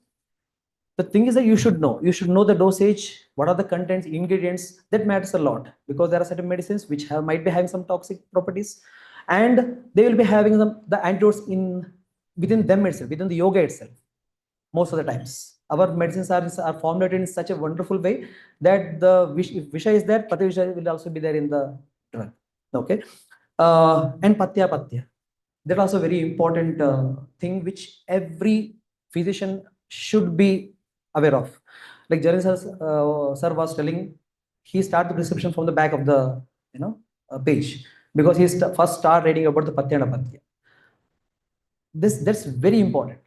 you should know the dosage, what are the contents, ingredients. That matters a lot, because there are certain medicines which might be having some toxic properties, and they will be having the antidotes within them itself, within the yoga itself. Most of the times our medicines are formulated in such a wonderful way that the if visha is there, pati visha will also be there in the drug. Okay, and patya. That's also a very important thing which every physician should be aware of. Like Jarin sir was telling, he started the prescription from the back of the page, because he first started reading about the patya and apatya. That's very important.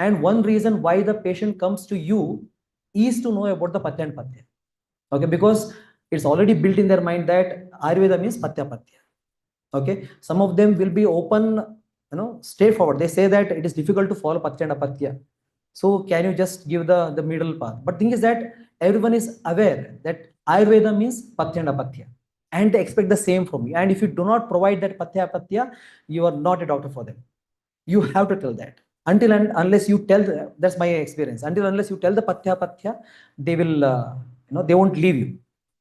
And one reason why the patient comes to you is to know about the patya and patya. Okay, because it's already built in their mind that Ayurveda means patya patya. Okay, some of them will be open, straightforward. They say that it is difficult to follow patya and apatya. So can you just give the middle path? But thing is that everyone is aware that Ayurveda means patya and apatya, and they expect the same from you. And if you do not provide that patya apatya, you are not a doctor for them. You have to tell that. Until and unless you tell, that's my experience. Until unless you tell the patya apatya, they will, they won't leave you.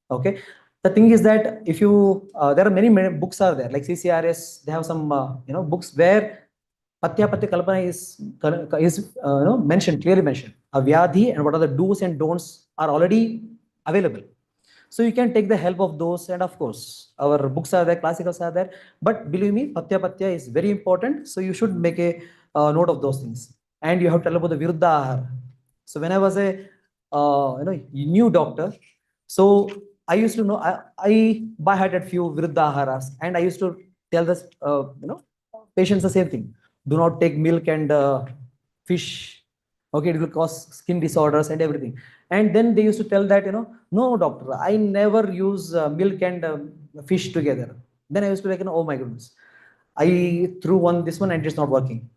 Okay. The thing is that if you, there are many books are there, like CCRS, they have some, books where patya patya kalpana is mentioned, clearly mentioned. A vyadhi and what are the do's and don'ts are already available. So you can take the help of those, and of course our books are there, classicals are there. But believe me, patya patya is very important. So you should make a note of those things. And you have to tell about the viruddha ahara. So when I was a new doctor, so I used to know, I by heart had few viruddha aharas, and I used to tell this patients the same thing. Do not take milk and fish. Okay, it will cause skin disorders and everything. And then they used to tell that, no doctor, I never use milk and fish together. Then I used to be like, oh my goodness, I threw this one and it's not working.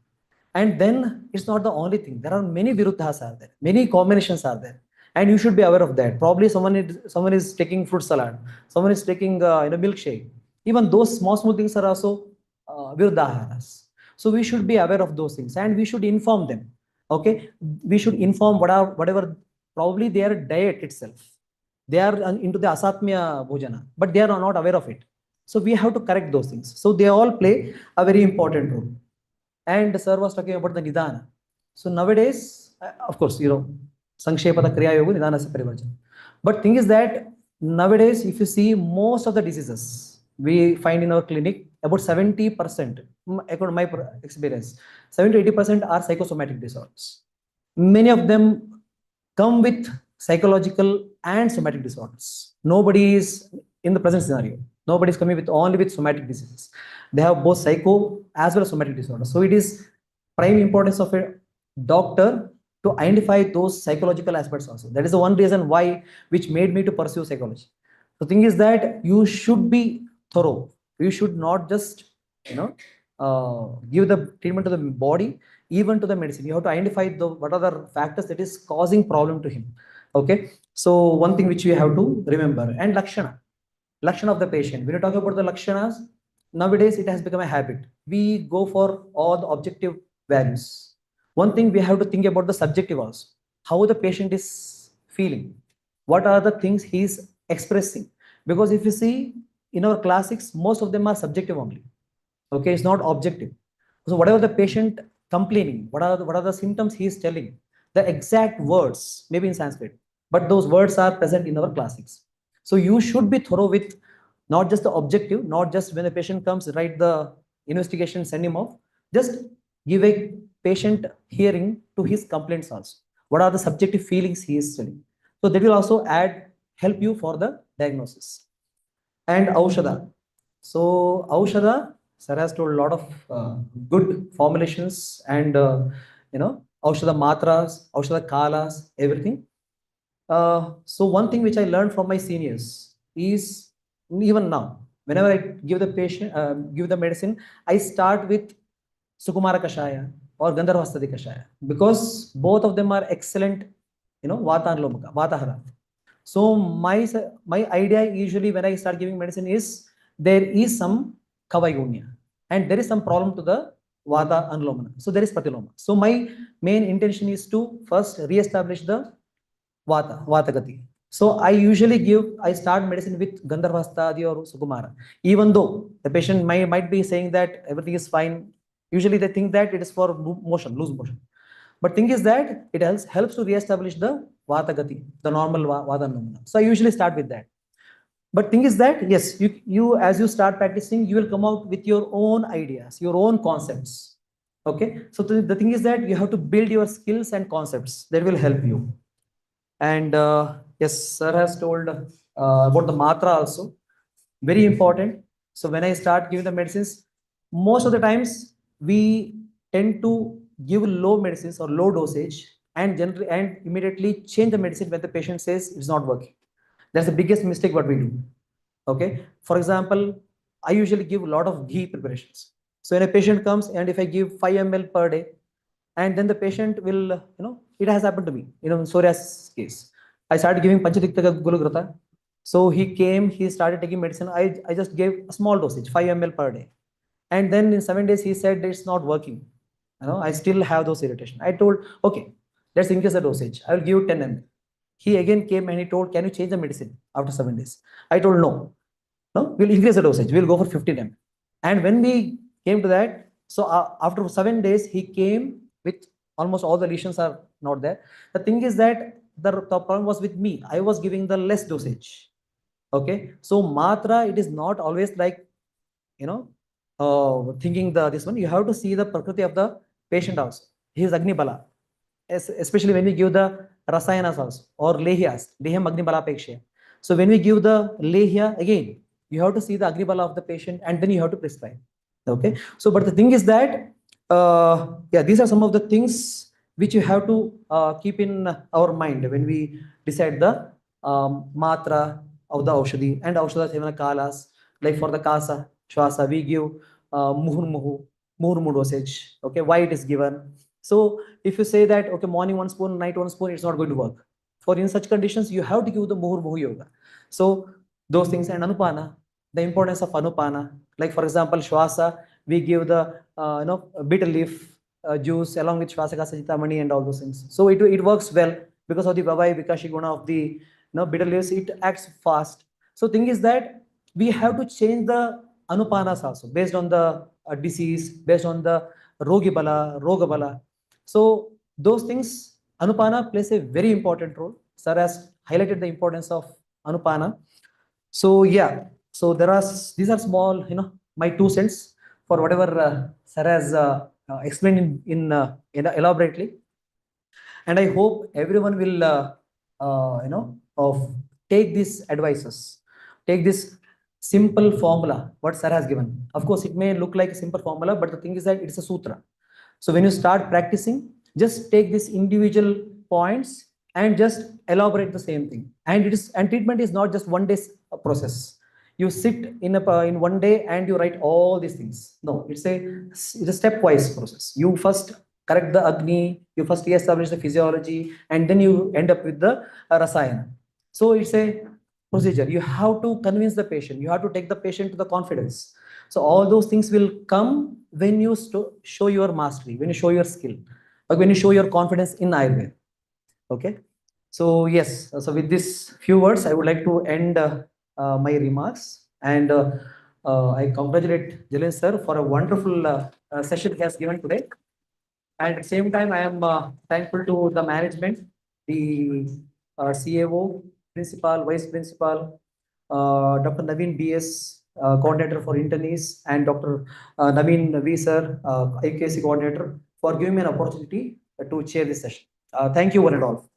And then it's not the only thing. There are many viruddhas are there, many combinations are there. And you should be aware of that. Probably someone is taking fruit salad, someone is taking milkshake. Even those small things are also viruddhaharas. So we should be aware of those things and we should inform them. Okay, we should inform whatever probably their diet itself. They are into the asatmya bhojana, but they are not aware of it. So we have to correct those things. So they all play a very important role. And sir was talking about the nidana. So nowadays, of course, Sangshepada Kriya Yoga Nidana Parivarjana. But thing is that nowadays, if you see most of the diseases we find in our clinic, about 70%, according to my experience, 70 to 80% are psychosomatic disorders. Many of them come with psychological and somatic disorders. Nobody is in the present scenario. Nobody is coming with only with somatic diseases. They have both psycho as well as somatic disorders. So it is prime importance of a doctor to identify those psychological aspects also. That is the one reason why which made me to pursue psychology. The thing is that you should be thorough. You should not just give the treatment to the body, even to the medicine. You have to identify what are the factors that is causing problem to him. Okay, so one thing which we have to remember, and lakshana of the patient. When you talk about the lakshanas, nowadays it has become a habit. We go for all the objective values. One thing we have to think about the subjective also. How the patient is feeling. What are the things he is expressing? Because if you see in our classics, most of them are subjective only. Okay, it's not objective. So whatever the patient complaining, what are the symptoms he is telling, the exact words, maybe in Sanskrit, but those words are present in our classics. So you should be thorough with not just the objective, not just when the patient comes, write the investigation, send him off. Just give a patient hearing to his complaints also. What are the subjective feelings he is telling? So that will also help you for the diagnosis. And Aushadha. So Aushadha, sir has told a lot of good formulations and Aushadha matras, Aushadha kalas, everything. So one thing which I learned from my seniors is even now, whenever I give the patient, give the medicine, I start with Sukumara Kashaya or Gandharvastadi Kashaya because both of them are excellent, Vata and Lomaka, Vatahara. So my idea usually when I start giving medicine is there is some Kavaigunya and there is some problem to the Vata and Lomana. So there is Pratiloma. So my main intention is to first re-establish the Vata Gati. So I start medicine with Gandharvastadi or Sukumara. Even though the patient might be saying that everything is fine, usually they think that it is for loose motion. But thing is that it helps to re-establish the Vata Gati, the normal Vata Nomana. So I usually start with that. But thing is that, yes, you as you start practicing, you will come out with your own ideas, your own concepts. Okay. So the thing is that you have to build your skills and concepts that will help you. And yes, sir has told about the matra also. Very important. So when I start giving the medicines, most of the times we tend to give low medicines or low dosage and generally and immediately change the medicine when the patient says it's not working. That's the biggest mistake what we do. Okay. For example, I usually give a lot of ghee preparations. So when a patient comes and if I give 5 ml per day, and then the patient will, it has happened to me, in Surya's case. I started giving Panchadikta Gulugrata. So he came, he started taking medicine. I just gave a small dosage, 5 ml per day. And then in 7 days, he said it's not working. I still have those irritation. I told, okay, let's increase the dosage. I will give 10 ml. He again came and he told, can you change the medicine after 7 days? I told, no, we'll increase the dosage. We'll go for 15 ml. And when we came to that, so after 7 days, he came with almost all the lesions are not there. The thing is that the problem was with me. I was giving the less dosage. Okay. So matra, it is not always like, thinking this one. You have to see the prakriti of the patient also. His Agni Bala. Especially when we give the rasayanas also or lehyas, lehyam Agni Bala Peksha. So when we give the lehya, again, you have to see the Agni Bala of the patient and then you have to prescribe. Okay. So, but the thing is that, yeah, these are some of the things which you have to keep in our mind when we decide the matra of the Aushadhi and Aushadha Sevana Kalas. Like for the Kasa, Shwasa, we give Muhurmuhu dosage. Okay, why it is given. So if you say that, okay, morning 1 spoon, night 1 spoon, it's not going to work. For in such conditions, you have to give the Muhur Yoga. So those things, and Anupana, the importance of Anupana. Like for example, Shwasa, we give the bitter leaf juice along with Shwasaka Sajitamani and all those things. So it works well because of the Vavai Vikashi Guna of the bitter leaves. It acts fast. So thing is that we have to change the Anupanas also based on the disease, based on the Rogibala, Rogabala. So those things, Anupana plays a very important role. Sir has highlighted the importance of Anupana. So yeah, so these are small, my 2 cents for whatever Sir has explained in elaborately. And I hope everyone will, take these advices, take this simple formula what Sir has given. Of course, it may look like a simple formula, but the thing is that it's a sutra. So when you start practicing, just take these individual points and just elaborate the same thing. And treatment is not just one day process. You sit in one day and you write all these things. No, it's a stepwise process. You first correct the Agni, you first establish the physiology, and then you end up with the Rasayana. So it's a procedure. You have to convince the patient. You have to take the patient to the confidence. So all those things will come when you show your mastery, when you show your skill, or when you show your confidence in Ayurveda. Okay. So yes, so with these few words, I would like to end my remarks. And I congratulate Jalen sir for a wonderful session he has given today. And at the same time, I am thankful to the management, the CAO, principal, vice principal, Dr. Naveen BS, coordinator for internees, and Dr. Naveen V sir, IKC coordinator, for giving me an opportunity to chair this session. Thank you one and all.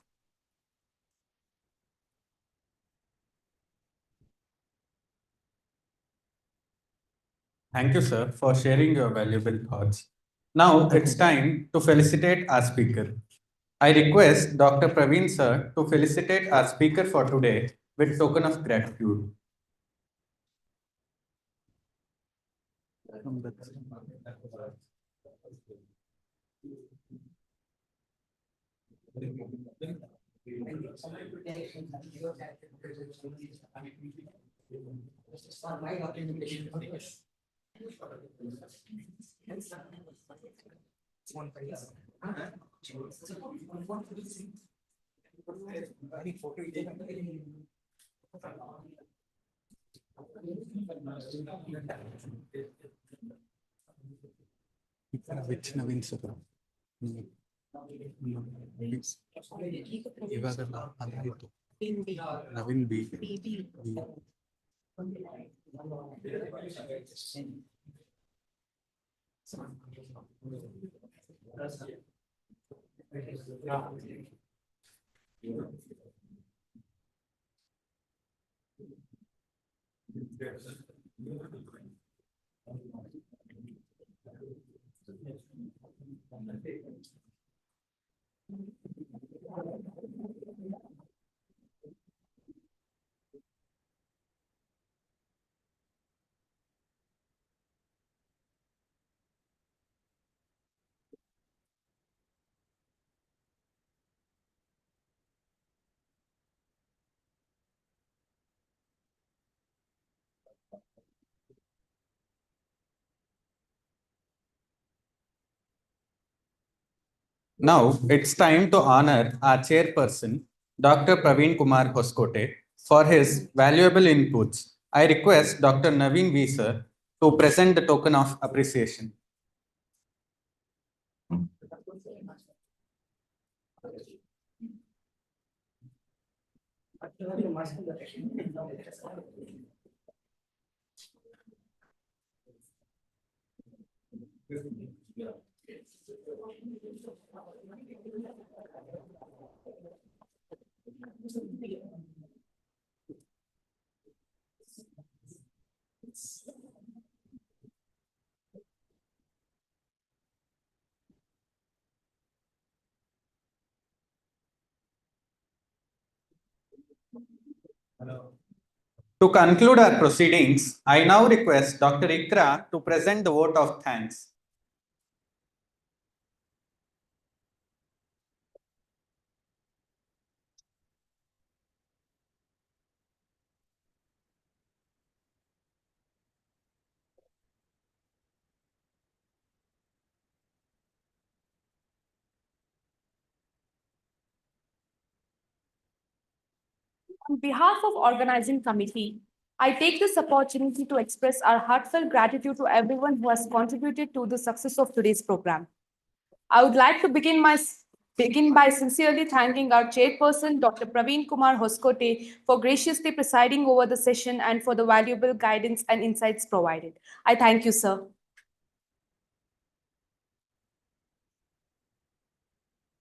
Thank you, sir, for sharing your valuable thoughts. Now it's time to felicitate our speaker. I request Dr. Praveen sir to felicitate our speaker for today with token of gratitude. Which Naveen sir? ಇವಾಗಲ್ಲ ಅದಾಯಿತು Naveen B Now it's time to honor our chairperson, Dr. Praveen Kumar Hoskote, for his valuable inputs. I request Dr. Naveen V sir to present the token of appreciation. To conclude our proceedings, I now request Dr. Ikra to present the vote of thanks. On behalf of organizing committee, I take this opportunity to express our heartfelt gratitude to everyone who has contributed to the success of today's program. I would like to begin by sincerely thanking our chairperson, Dr. Praveen Kumar Hoskote, for graciously presiding over the session and for the valuable guidance and insights provided. I thank you, sir.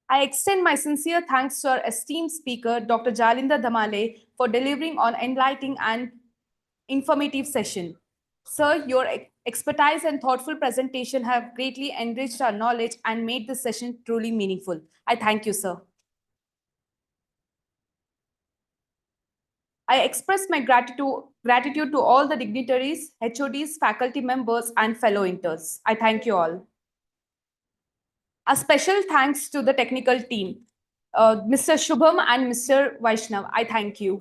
I extend my sincere thanks to our esteemed speaker, Dr. Jalinda Dhamale, for delivering an enlightening and informative session. Sir, your expertise and thoughtful presentation have greatly enriched our knowledge and made this session truly meaningful. I thank you, sir. I express my gratitude to all the dignitaries, HODs, faculty members, and fellow interns. I thank you all. A special thanks to the technical team, Mr. Shubham and Mr. Vaishnav. I thank you.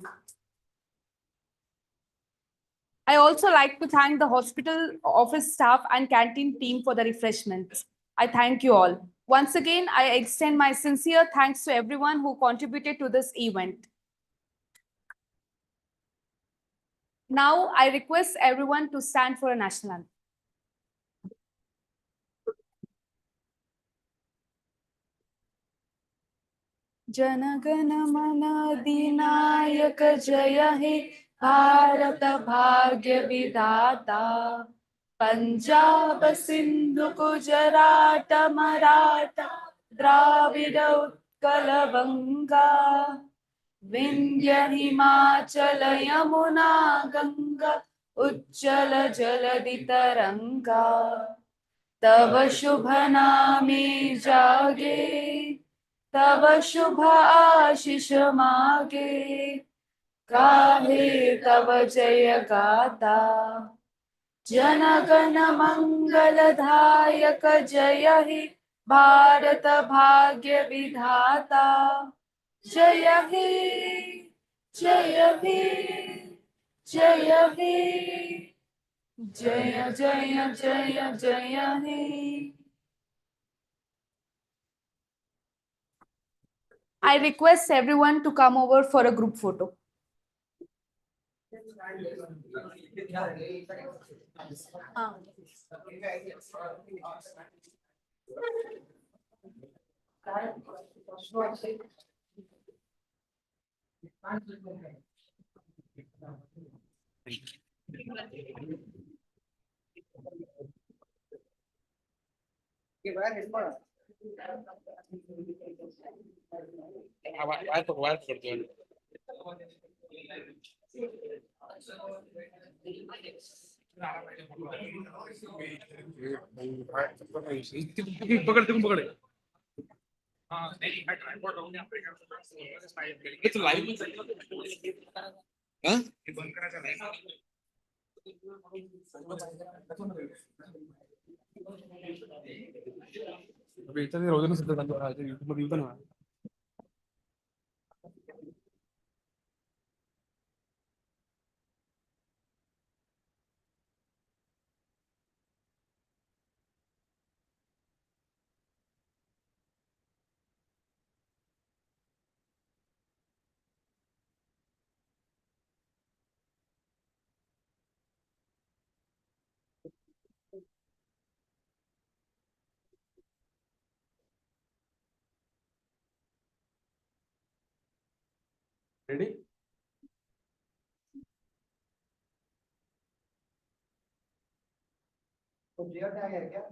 I also like to thank the hospital office staff and canteen team for the refreshments. I thank you all. Once again, I extend my sincere thanks to everyone who contributed to this event. Now, I request everyone to stand for a national anthem. जनगण मन अधिनायक जय हे भारत भाग्य विधाता पंजाब सिंधु गुजरात मराठा द्राविड उत्कल बंगा विंध्य हिमाचल यमुना गंगा उज्जल जलधि तरंगा तव शुभ नामे जागे तव शुभ आशीष मागे गाहे तव जय गाता जनगण मंगलदायक जय हे भारत भाग्य विधाता जय हे जय हे जय हे जय जय जय जय हे. I request everyone to come over for a group photo. पकड़ तुम पकड़े हाँ नहीं मैं ट्राइपॉड लाऊंगा अपने तो लाइव में हाँ ये बंद करा चला अभी इतना रोज ना सिद्ध करना है यूट्यूब में यूट्यूब ना रेडी तो जिया क्या है क्या